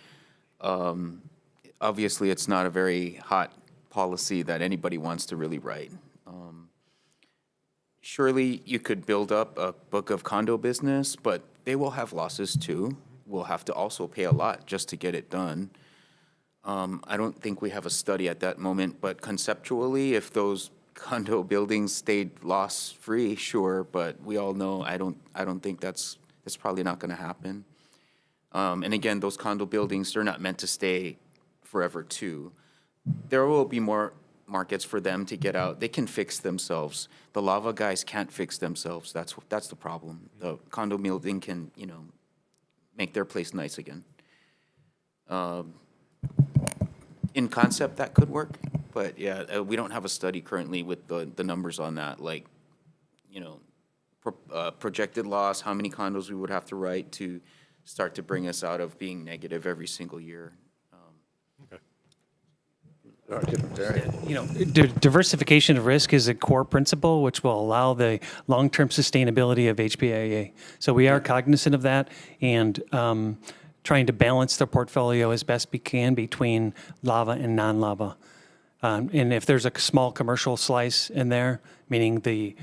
Obviously, it's not a very hot policy that anybody wants to really write. Surely you could build up a book of condo business, but they will have losses too. We'll have to also pay a lot just to get it done. I don't think we have a study at that moment, but conceptually, if those condo buildings stayed loss-free, sure, but we all know I don't think that's probably not going to happen. And again, those condo buildings, they're not meant to stay forever too. There will be more markets for them to get out. They can fix themselves. The lava guys can't fix themselves. That's the problem. The condo building can, make their place nice again. In concept, that could work, but yeah, we don't have a study currently with the numbers on that, like, projected loss, how many condos we would have to write to start to bring us out of being negative every single year. Diversification of risk is a core principle which will allow the long-term sustainability of HPIA. So we are cognizant of that and trying to balance the portfolio as best we can between lava and non-lava. And if there's a small commercial slice in there, meaning the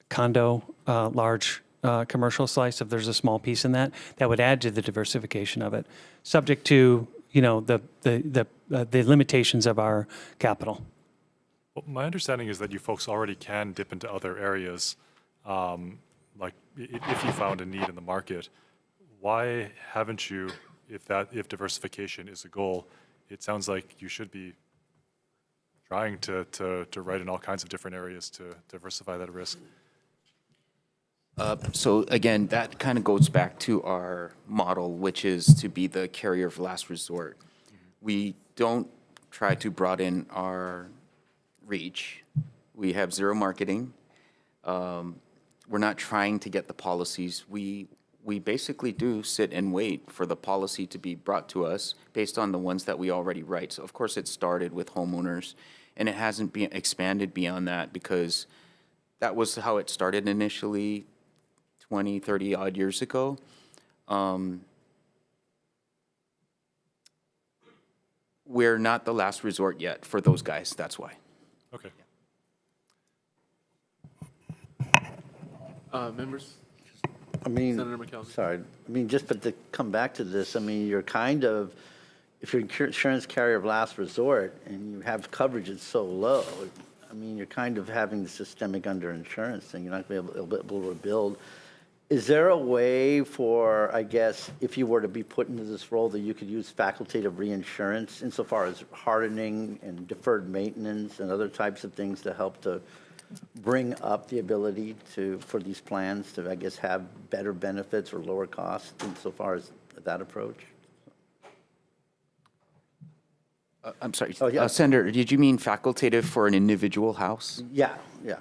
condo large commercial slice, if there's a small piece in that, that would add to the diversification of it, subject to the limitations of our capital. Well, my understanding is that you folks already can dip into other areas, like, if you found a need in the market, why haven't you, if diversification is a goal, it sounds like you should be trying to write in all kinds of different areas to diversify that risk. So again, that kind of goes back to our model, which is to be the carrier of last resort. We don't try to broaden our reach. We have zero marketing. We're not trying to get the policies. We basically do sit and wait for the policy to be brought to us based on the ones that we already write. So of course it started with homeowners, and it hasn't been expanded beyond that because that was how it started initially 20, 30 odd years ago. We're not the last resort yet for those guys, that's why. Okay. Members? I mean, Senator McKelvey. sorry, I mean, just but to come back to this, I mean, you're kind of, if you're insurance carrier of last resort and you have coverage that's so low, I mean, you're kind of having the systemic underinsurance thing. You're not going to be able to build. Is there a way for, I guess, if you were to be put into this role, that you could use facultative reinsurance insofar as hardening and deferred maintenance and other types of things to help to bring up the ability for these plans to, I guess, have better benefits or lower costs insofar as that approach? I'm sorry, Oh, yeah. Senator, did you mean facultative for an individual house? Yeah, yeah.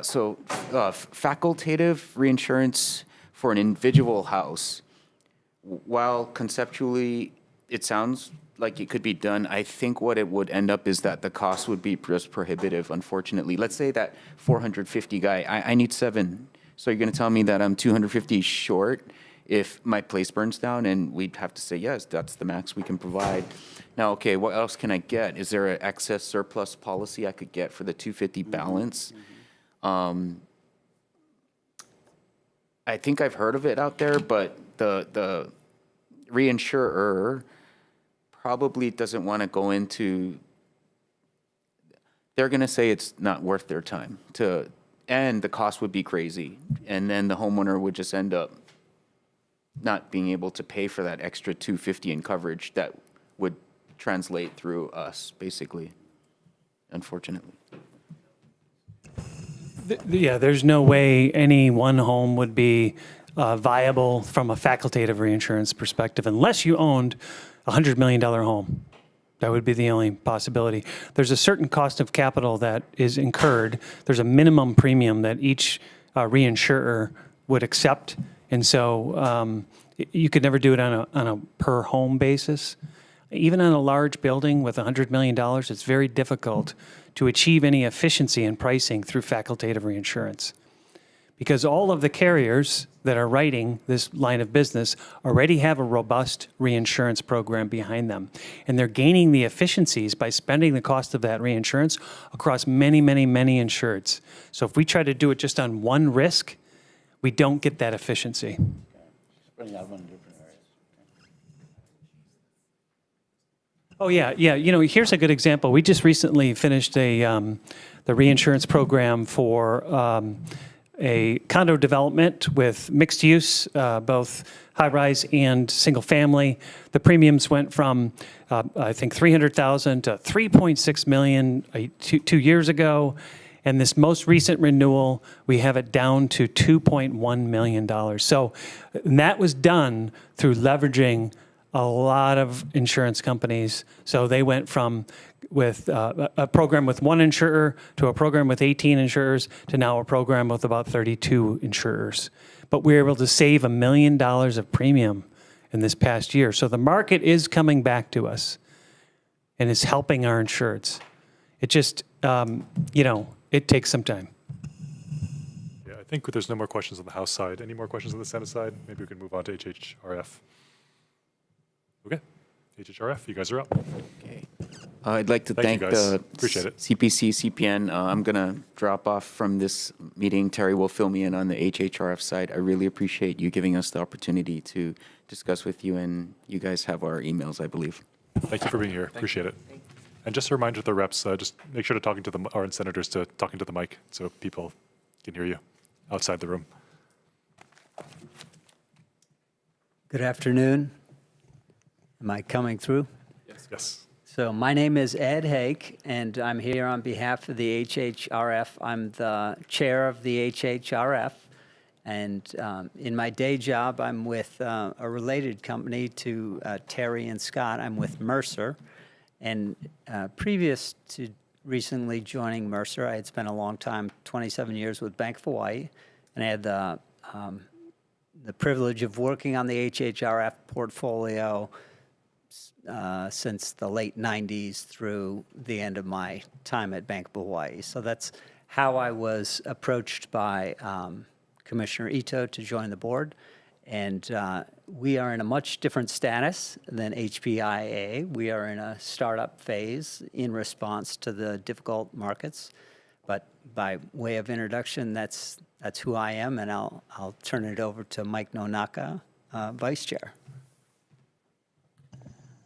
So facultative reinsurance for an individual house, while conceptually it sounds like it could be done, I think what it would end up is that the cost would be just prohibitive, unfortunately. Let's say that 450 guy, I need 7. So you're going to tell me that I'm 250 short if my place burns down, and we'd have to say, yes, that's the max we can provide. Now, okay, what else can I get? Is there an excess surplus policy I could get for the 250 balance? I think I've heard of it out there, but the reinsurer probably doesn't want to go into, they're going to say it's not worth their time to, and the cost would be crazy. And then the homeowner would just end up not being able to pay for that extra $250 in coverage that would translate through us, basically, unfortunately. Yeah, there's no way any one home would be viable from a facultative reinsurance perspective unless you owned a $100 million home. That would be the only possibility. There's a certain cost of capital that is incurred. There's a minimum premium that each reinsurer would accept. And so you could never do it on a per home basis. Even on a large building with $100 million, it's very difficult to achieve any efficiency in pricing through facultative reinsurance. Because all of the carriers that are writing this line of business already have a robust reinsurance program behind them. And they're gaining the efficiencies by spending the cost of that reinsurance across many, many, many insureds. So if we try to do it just on one risk, we don't get that efficiency. Spreading out on different areas. Oh, yeah. You know, here's a good example. We just recently finished the reinsurance program for a condo development with mixed use, both high-rise and single-family. The premiums went from, I think, $300,000 to $3.6 million 2 years ago. And this most recent renewal, we have it down to $2.1 million. So that was done through leveraging a lot of insurance companies. So they went from with a program with one insurer to a program with 18 insurers to now a program with about 32 insurers. But we were able to save $1 million of premium in this past year. So the market is coming back to us and is helping our insureds. It just, you know, it takes some time. Yeah, I think there's no more questions on the House side. Any more questions on the Senate side? Maybe we can move on to HHRF. Okay, HHRF, you guys are up. Okay. I'd like to Thank thank you, guys. the Appreciate it. CPC-CPN. I'm going to drop off from this meeting. Terry will fill me in on the HHRF side. I really appreciate you giving us the opportunity to discuss with you, and you guys have our emails, I believe. Thank you for being here. Appreciate it. And just a reminder to the reps, just make sure to talking to the, or senators to talking to the mic so people can hear you outside the room. Good afternoon. Am I coming through? Yes. So my name is Ed Hake, and I'm here on behalf of the HHRF. I'm the chair of the HHRF, and in my day job, I'm with a related company to Terry and Scott. I'm with Mercer, and previous to recently joining Mercer, I had spent a long time, 27 years with Bank of Hawaii, and I had the privilege of working on the HHRF portfolio since the late 90s through the end of my time at Bank of Hawaii. So that's how I was approached by Commissioner Ito to join the board. And we are in a much different status than HPIA. We are in a startup phase in response to the difficult markets. But by way of introduction, that's who I am, and I'll turn it over to Mike Nonaka, Vice Chair.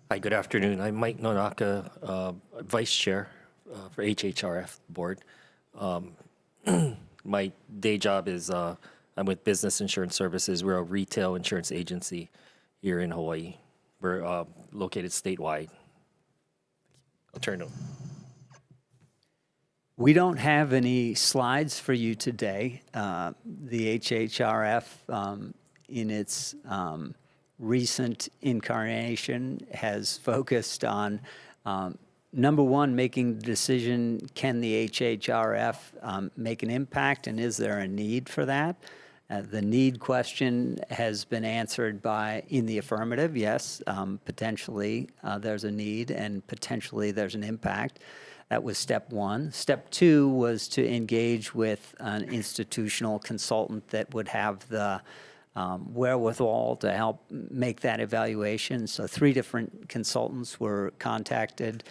Hi, good afternoon. I'm Mike Nonaka, Vice Chair for HHRF Board. My day job is I'm with Business Insurance Services. We're a retail insurance agency here in Hawaii. We're located statewide. I'll turn it over. We don't have any slides for you today. The HHRF, in its recent incarnation, has focused on, number one, making the decision, can the HHRF make an impact, and is there a need for that? The need question has been answered in the affirmative, yes, potentially there's a need and potentially there's an impact. That was step one. Step two was to engage with an institutional consultant that would have the wherewithal to help make that evaluation. So 3 different consultants were contacted: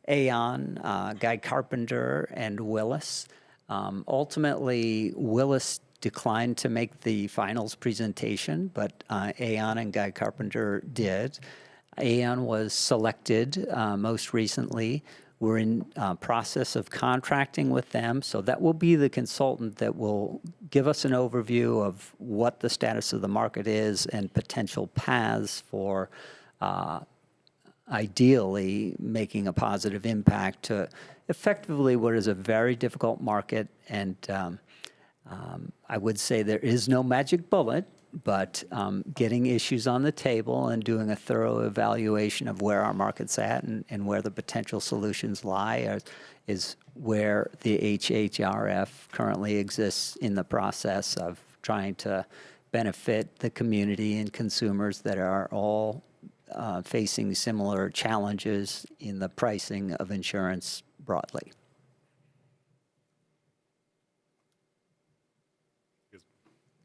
Aon, Guy Carpenter, and Willis. Ultimately, Willis declined to make the finals presentation, but Aon and Guy Carpenter did. Aon was selected most recently. We're in process of contracting with them, so that will be the consultant that will give us an overview of what the status of the market is and potential paths for ideally making a positive impact to effectively what is a very difficult market. And I would say there is no magic bullet, but getting issues on the table and doing a thorough evaluation of where our market's at and where the potential solutions lie is where the HHRF currently exists in the process of trying to benefit the community and consumers that are all facing similar challenges in the pricing of insurance broadly.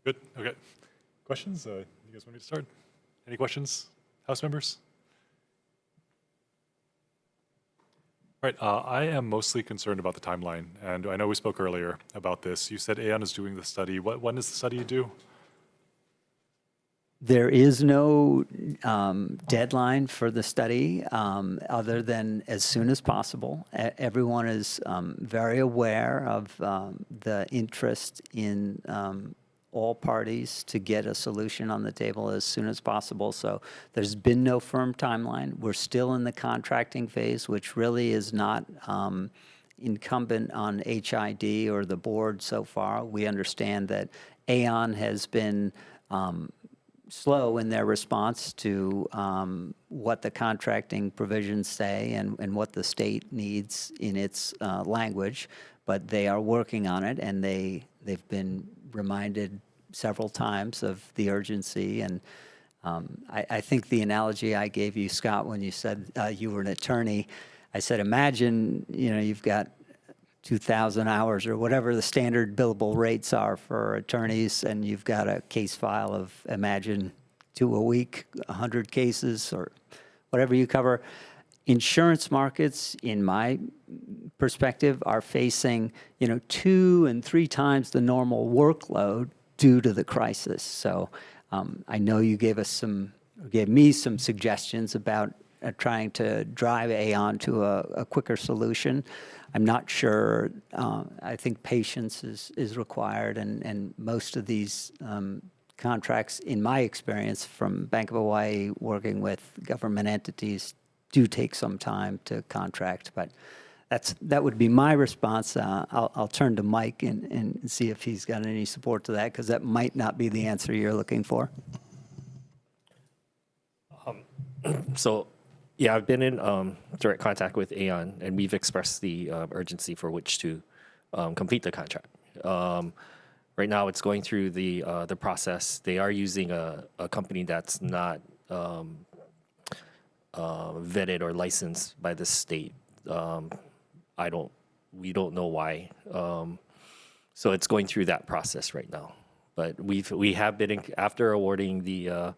Good. Okay. Questions? You guys want me to start? Any questions, House members? All right. I am mostly concerned about the timeline, and I know we spoke earlier about this. You said Aon is doing the study. When is the study due? There is no deadline for the study other than as soon as possible. Everyone is very aware of the interest in all parties to get a solution on the table as soon as possible. So there's been no firm timeline. We're still in the contracting phase, which really is not incumbent on HID or the board so far. We understand that Aon has been slow in their response to what the contracting provisions say and what the state needs in its language, but they are working on it, and they've been reminded several times of the urgency. And I think the analogy I gave you, Scott, when you said you were an attorney, I said, imagine, you've got 2,000 hours or whatever the standard billable rates are for attorneys, and you've got a case file of, imagine, 2 a week, 100 cases, or whatever you cover. Insurance markets, in my perspective, are facing 2 and 3 times the normal workload due to the crisis. So I know you gave me some suggestions about trying to drive Aon to a quicker solution. I'm not sure. I think patience is required, and most of these contracts, in my experience from Bank of Hawaii working with government entities, do take some time to contract. But that would be my response. I'll turn to Mike and see if he's got any support to that, because that might not be the answer you're looking for. So, yeah, I've been in direct contact with Aon, and we've expressed the urgency for which to complete the contract. Right now, it's going through the process. They are using a company that's not vetted or licensed by the state. We don't know why. So it's going through that process right now. But we have been after awarding the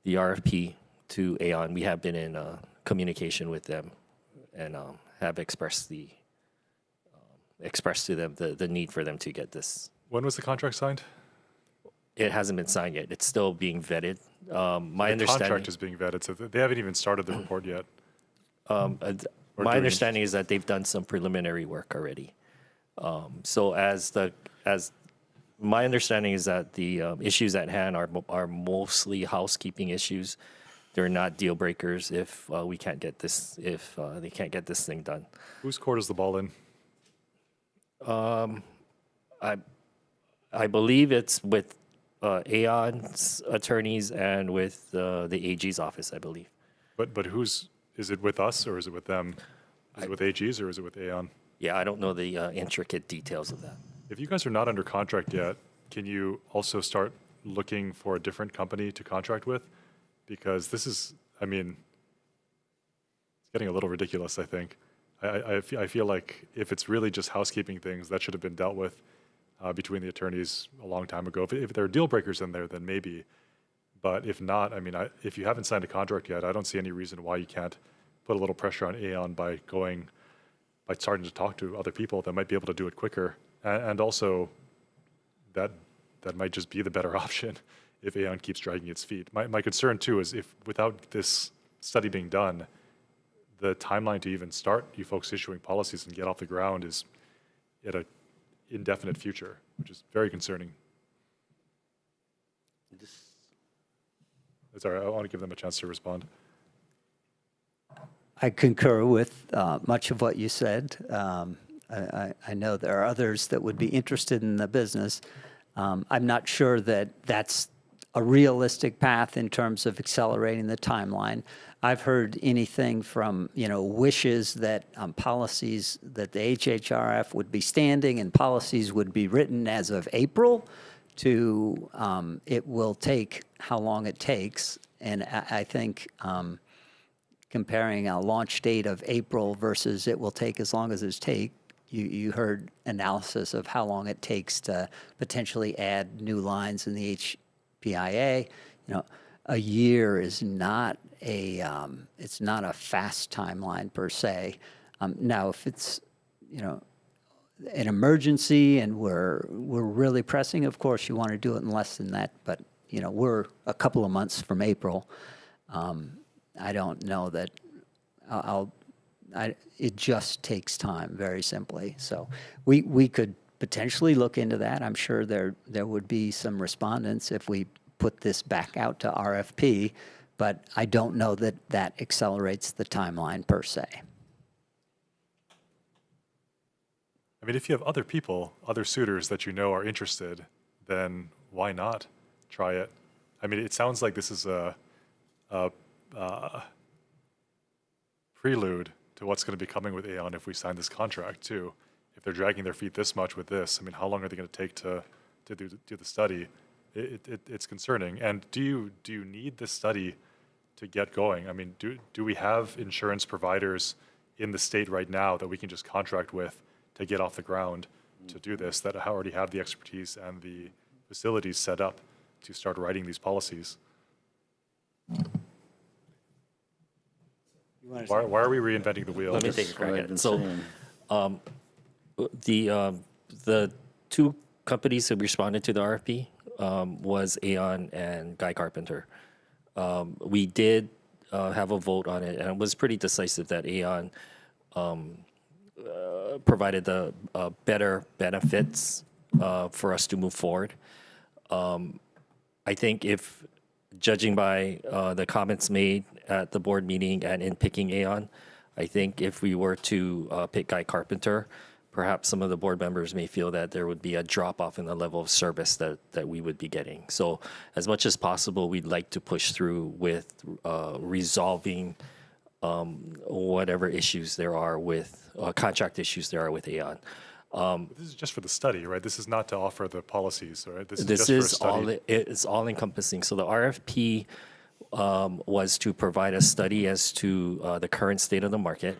RFP to Aon, we have been in communication with them and have expressed to them the need for them to get this. When was the contract signed? It hasn't been signed yet. It's still being vetted. My The understanding contract is being vetted, so they haven't even started the report yet. my understanding is that they've done some preliminary work already. So my understanding is that the issues at hand are mostly housekeeping issues. They're not deal breakers if they can't get this thing done. Whose court is the ball in? I believe it's with Aon's attorneys and with the AG's office, I believe. But is it with us or is it with them? Is it with AG's or is it with Aon? Yeah, I don't know the intricate details of that. If you guys are not under contract yet, can you also start looking for a different company to contract with? Because this is, I mean, it's getting a little ridiculous, I think. I feel like if it's really just housekeeping things, that should have been dealt with between the attorneys a long time ago. If there are deal breakers in there, then maybe. But if not, I mean, if you haven't signed a contract yet, I don't see any reason why you can't put a little pressure on Aon by starting to talk to other people that might be able to do it quicker. And also, that might just be the better option if Aon keeps dragging its feet. My concern, too, is if without this study being done, the timeline to even start you folks issuing policies and get off the ground is at an indefinite future, which is very concerning. Sorry, I want to give them a chance to respond. I concur with much of what you said. I know there are others that would be interested in the business. I'm not sure that that's a realistic path in terms of accelerating the timeline. I've heard anything from, wishes that policies that the HHRF would be standing and policies would be written as of April to it will take how long it takes. And I think comparing a launch date of April versus it will take as long as it take, you heard analysis of how long it takes to potentially add new lines in the HPIA. A year is not it's not a fast timeline per se. Now, if it's an emergency and we're really pressing, of course you want to do it in less than that. But we're a couple of months from April. I don't know that it just takes time, very simply. So we could potentially look into that. I'm sure there would be some respondents if we put this back out to RFP, but I don't know that accelerates the timeline per se. I mean, if you have other people, other suitors that are interested, then why not try it? I mean, it sounds like this is a prelude to what's going to be coming with Aon if we sign this contract too. If they're dragging their feet this much with this, I mean, how long are they going to take to do the study? It's concerning. And do you need this study to get going? I mean, do we have insurance providers in the state right now that we can just contract with to get off the ground to do this, that already have the expertise and the facilities set up to start writing these policies? Why are we reinventing the wheel? Let me take a crack at it. So, the two companies that responded to the RFP was Aon and Guy Carpenter. We did have a vote on it, and it was pretty decisive that Aon provided the better benefits for us to move forward. I think if, judging by the comments made at the board meeting and in picking Aon, I think if we were to pick Guy Carpenter, perhaps some of the board members may feel that there would be a drop-off in the level of service that we would be getting. So as much as possible, we'd like to push through with resolving whatever issues there are with, contract issues there are with Aon. This is just for the study, right? This is not to offer the policies, right? This This is is just for a all, study. it's all encompassing. So the RFP was to provide a study as to the current state of the market.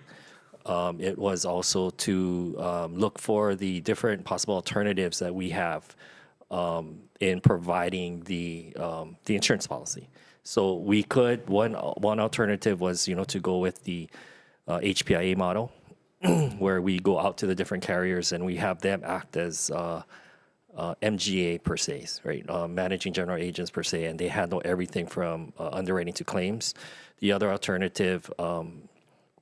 It was also to look for the different possible alternatives that we have in providing the insurance policy. So we could, one alternative was, to go with the HPIA model, where we go out to the different carriers and we have them act as MGA per se, right? Managing general agents per se, and they handle everything from underwriting to claims. The other alternative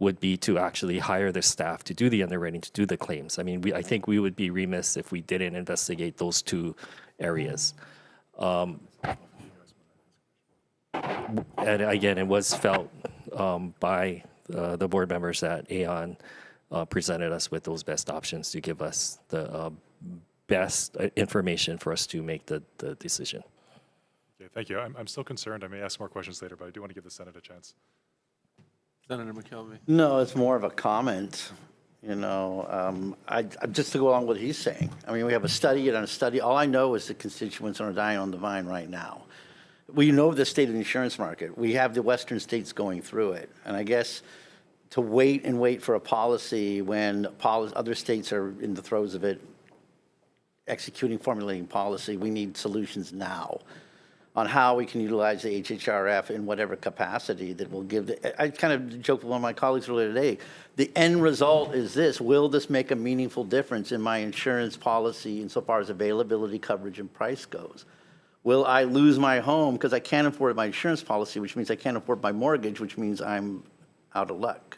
would be to actually hire the staff to do the underwriting, to do the claims. I mean, I think we would be remiss if we didn't investigate those two areas. And again, it was felt by the board members that Aon presented us with those best options to give us the best information for us to make the decision. Okay, thank you. I'm still concerned. I may ask more questions later, but I do want to give the Senate a chance. Senator McKelvey. No, it's more of a comment. Just to go along with what he's saying. I mean, we have a study and a study. All I know is the constituents are dying on the vine right now. We know the state of the insurance market. We have the Western states going through it. And I guess to wait for a policy when other states are in the throes of it, executing, formulating policy, we need solutions now on how we can utilize the HHRF in whatever capacity that will give. I kind of joked with one of my colleagues earlier today. The end result is this: will this make a meaningful difference in my insurance policy insofar as availability, coverage, and price goes? Will I lose my home because I can't afford my insurance policy, which means I can't afford my mortgage, which means I'm out of luck,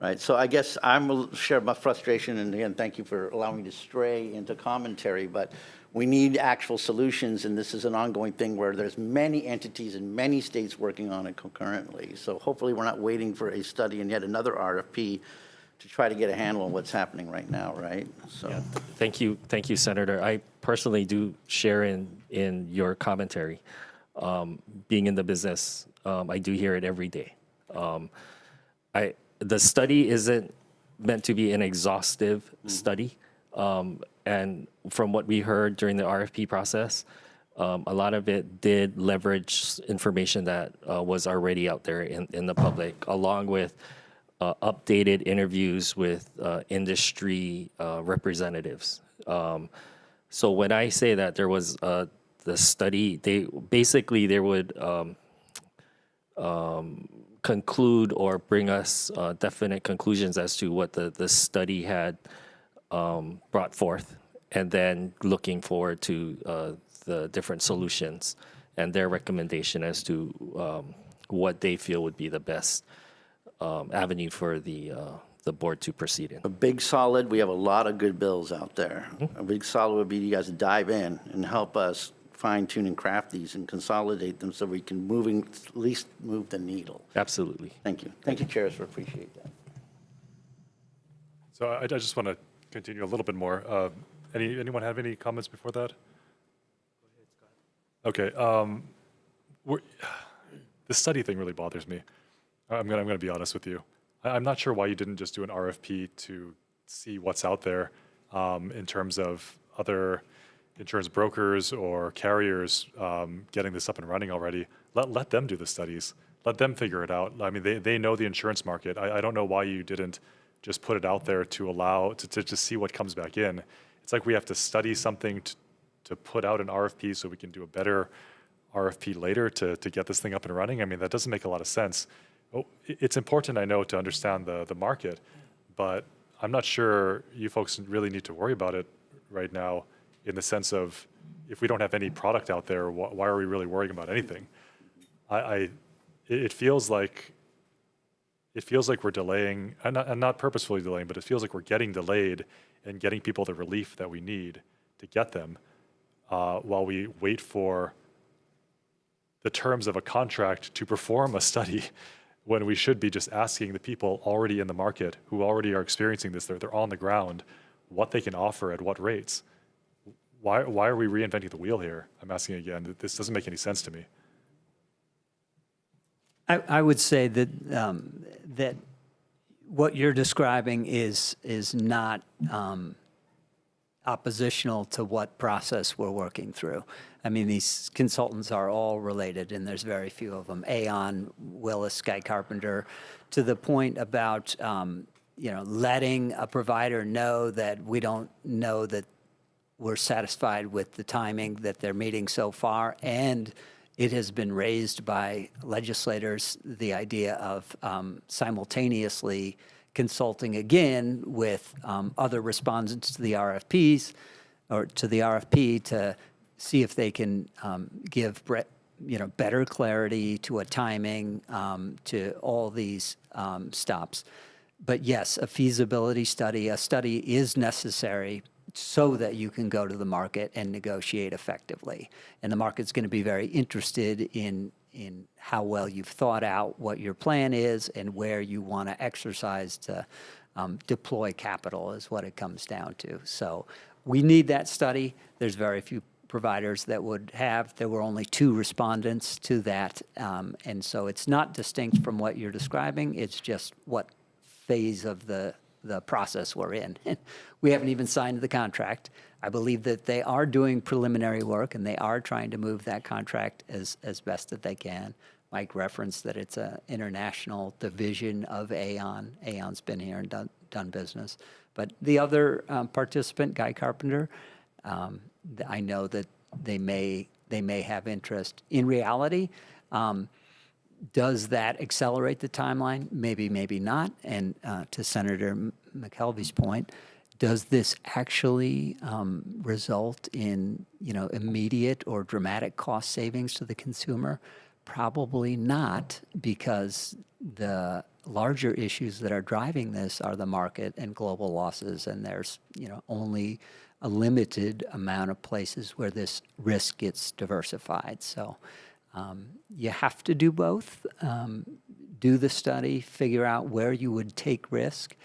right? So I guess I'm share my frustration, and again, thank you for allowing me to stray into commentary, but we need actual solutions, and this is an ongoing thing where there's many entities in many states working on it concurrently. So hopefully we're not waiting for a study and yet another RFP to try to get a handle on what's happening right now, right? So Yeah. Thank you, Senator. I personally do share in your commentary. Being in the business, I do hear it every day. The study isn't meant to be an exhaustive study. And from what we heard during the RFP process, a lot of it did leverage information that was already out there in the public, along with updated interviews with industry representatives. So when I say that there was the study, they would conclude or bring us definite conclusions as to what the study had brought forth, and then looking forward to the different solutions and their recommendation as to what they feel would be the best avenue for the board to proceed in. a big solid, we have a lot of good bills out there. A big solid would be you guys to dive in and help us fine tune and craft these and consolidate them so we can at least move the needle. Absolutely. Thank you. Thank you, chairs, for appreciate that. So I just want to continue a little bit more. Anyone have any comments before that? Okay. The study thing really bothers me. I'm gonna be honest with you. I'm not sure why you didn't just do an RFP to see what's out there in terms of other insurance brokers or carriers getting this up and running already. Let them do the studies. Let them figure it out. I mean, they know the insurance market. I don't know why you didn't just put it out there to allow to just see what comes back in. It's like we have to study something to put out an RFP so we can do a better RFP later to get this thing up and running. I mean, that doesn't make a lot of sense. Oh, it's important, I know, to understand the market, but I'm not sure you folks really need to worry about it right now, in the sense of, if we don't have any product out there, why are we really worrying about anything? it feels like we're delaying, and not purposefully delaying, but it feels like we're getting delayed in getting people the relief that we need to get them, while we wait for the terms of a contract to perform a study, when we should be just asking the people already in the market who already are experiencing this, they're on the ground, what they can offer at what rates. Why are we reinventing the wheel here? I'm asking again. This doesn't make any sense to me. I would say that that what you're describing is not oppositional to what process we're working through. I mean, these consultants are all related, and there's very few of them. Aon, Willis, Guy Carpenter, to the point about letting a provider know that we don't know that we're satisfied with the timing that they're meeting so far, and it has been raised by legislators, the idea of simultaneously consulting again with other respondents to the RFPs or to the RFP to see if they can give better clarity to a timing to all these stops. But yes, a feasibility study, a study is necessary so that you can go to the market and negotiate effectively. And the market's going to be very interested in how well you've thought out what your plan is and where you want to exercise to deploy capital is what it comes down to. So we need that study. There's very few providers that would have. There were only 2 respondents to that. And so it's not distinct from what you're describing. It's just what phase of the process we're in. We haven't even signed the contract. I believe that they are doing preliminary work and they are trying to move that contract as best that they can. Mike referenced that it's an international division of Aon. Aon's been here and done business. But the other participant, Guy Carpenter, I know that they may have interest. In reality, does that accelerate the timeline? Maybe, maybe not. And to Senator McKelvey's point, does this actually result in immediate or dramatic cost savings to the consumer? Probably not, because the larger issues that are driving this are the market and global losses, and there's only a limited amount of places where this risk gets diversified. So you have to do both. Do the study, figure out where you would take risk,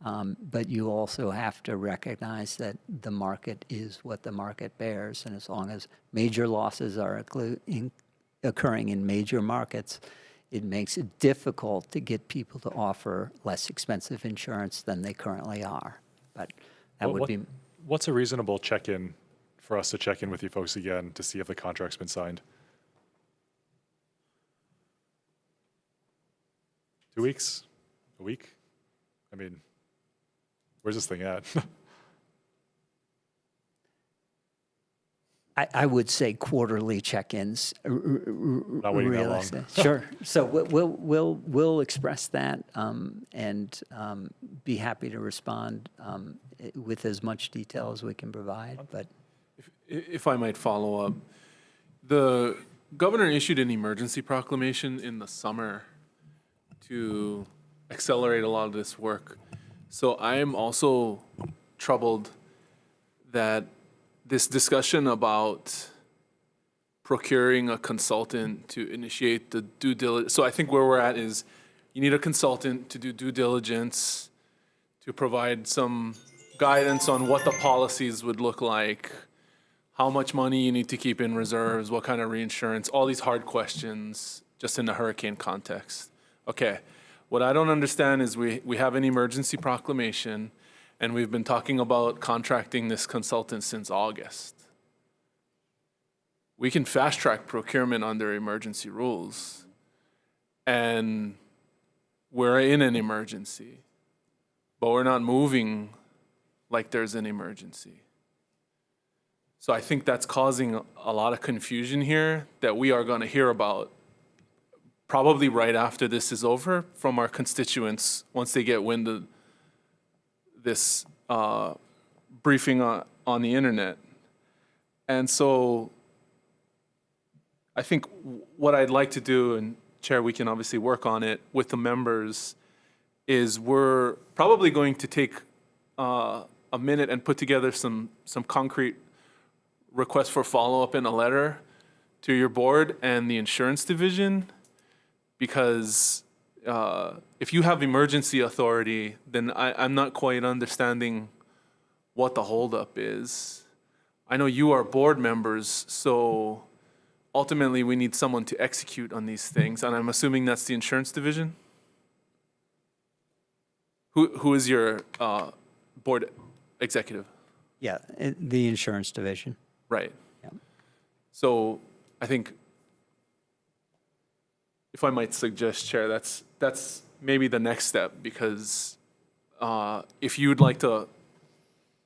but you also have to recognize that the market is what the market bears, and as long as major losses are occurring in major markets, it makes it difficult to get people to offer less expensive insurance than they currently are. But that would be... What's a reasonable check-in for us to check in with you folks again to see if the contract's been signed? 2 weeks? A week? I mean, where's this thing at? I would say quarterly check-ins. Not waiting that long. Sure. So we'll express that and be happy to respond with as much detail as we can provide. But if I might follow up, the governor issued an emergency proclamation in the summer to accelerate a lot of this work. So I am also troubled that this discussion about procuring a consultant to initiate the due diligence. So I think where we're at is you need a consultant to do due diligence, to provide some guidance on what the policies would look like, how much money you need to keep in reserves, what kind of reinsurance, all these hard questions just in the hurricane context. Okay, what I don't understand is we have an emergency proclamation and we've been talking about contracting this consultant since August. We can fast track procurement under emergency rules, and we're in an emergency, but we're not moving like there's an emergency. So I think that's causing a lot of confusion here that we are going to hear about probably right after this is over from our constituents once they get wind of this briefing on the internet. And so I think what I'd like to do, and Chair, we can obviously work on it with the members, is we're probably going to take a minute and put together some concrete requests for follow-up in a letter to your board and the insurance division, because if you have emergency authority, then I'm not quite understanding what the holdup is. I know you are board members, so ultimately we need someone to execute on these things, and I'm assuming that's the insurance division? Who is your board executive? Yeah, the insurance division. Right. Yeah. So I think, if I might suggest, Chair, that's maybe the next step, because if you'd like to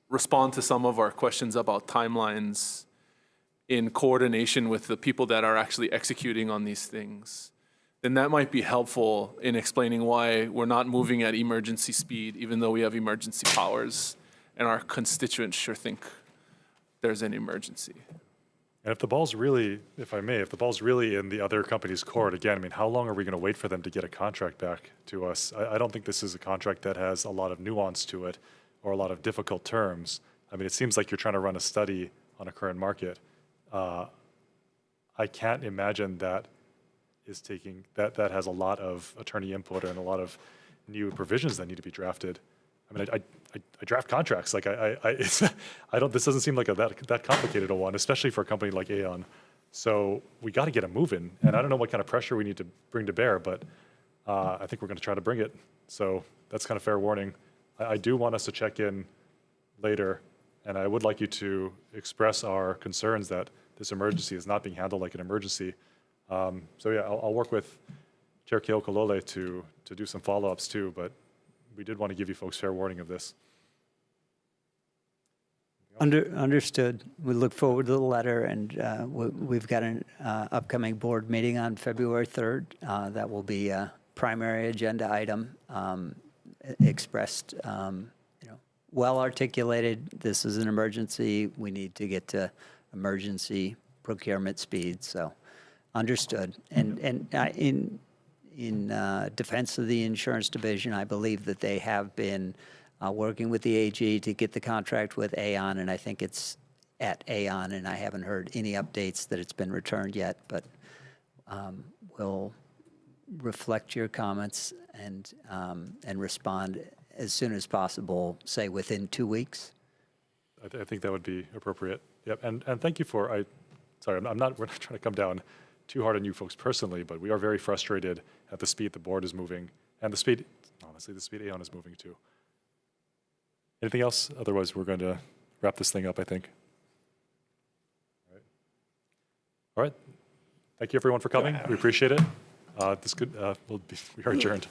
respond to some of our questions about timelines in coordination with the people that are actually executing on these things, then that might be helpful in explaining why we're not moving at emergency speed, even though we have emergency powers, and our constituents sure think there's an emergency. And if the ball's really, if I may, if the ball's really in the other company's court, again, I mean, how long are we going to wait for them to get a contract back to us? I don't think this is a contract that has a lot of nuance to it or a lot of difficult terms. I mean, it seems like you're trying to run a study on a current market. I can't imagine that is taking, that has a lot of attorney input and a lot of new provisions that need to be drafted. I mean, I draft contracts. Like this doesn't seem like that complicated a one, especially for a company like Aon. So we got to get them moving. And I don't know what kind of pressure we need to bring to bear, but I think we're going to try to bring it. So that's kind of fair warning. I do want us to check in later, and I would like you to express our concerns that this emergency is not being handled like an emergency. So yeah, I'll work with Chair Keokalole to do some follow-ups too, but we did want to give you folks fair warning of this. Understood. We look forward to the letter, and we've got an upcoming board meeting on February 3rd. That will be a primary agenda item, expressed, well articulated. This is an emergency. We need to get to emergency procurement speed. So, understood. And in defense of the insurance division, I believe that they have been working with the AG to get the contract with Aon, and I think it's at Aon, and I haven't heard any updates that it's been returned yet, but we'll reflect your comments and respond as soon as possible, say within 2 weeks. I think that would be appropriate. Yep, and thank you for, we're not trying to come down too hard on you folks personally, but we are very frustrated at the speed the board is moving, and the speed, honestly, the speed Aon is moving too. Anything else? Otherwise, we're going to wrap this thing up, I think. All right. Thank you everyone for coming. We appreciate it. We are adjourned.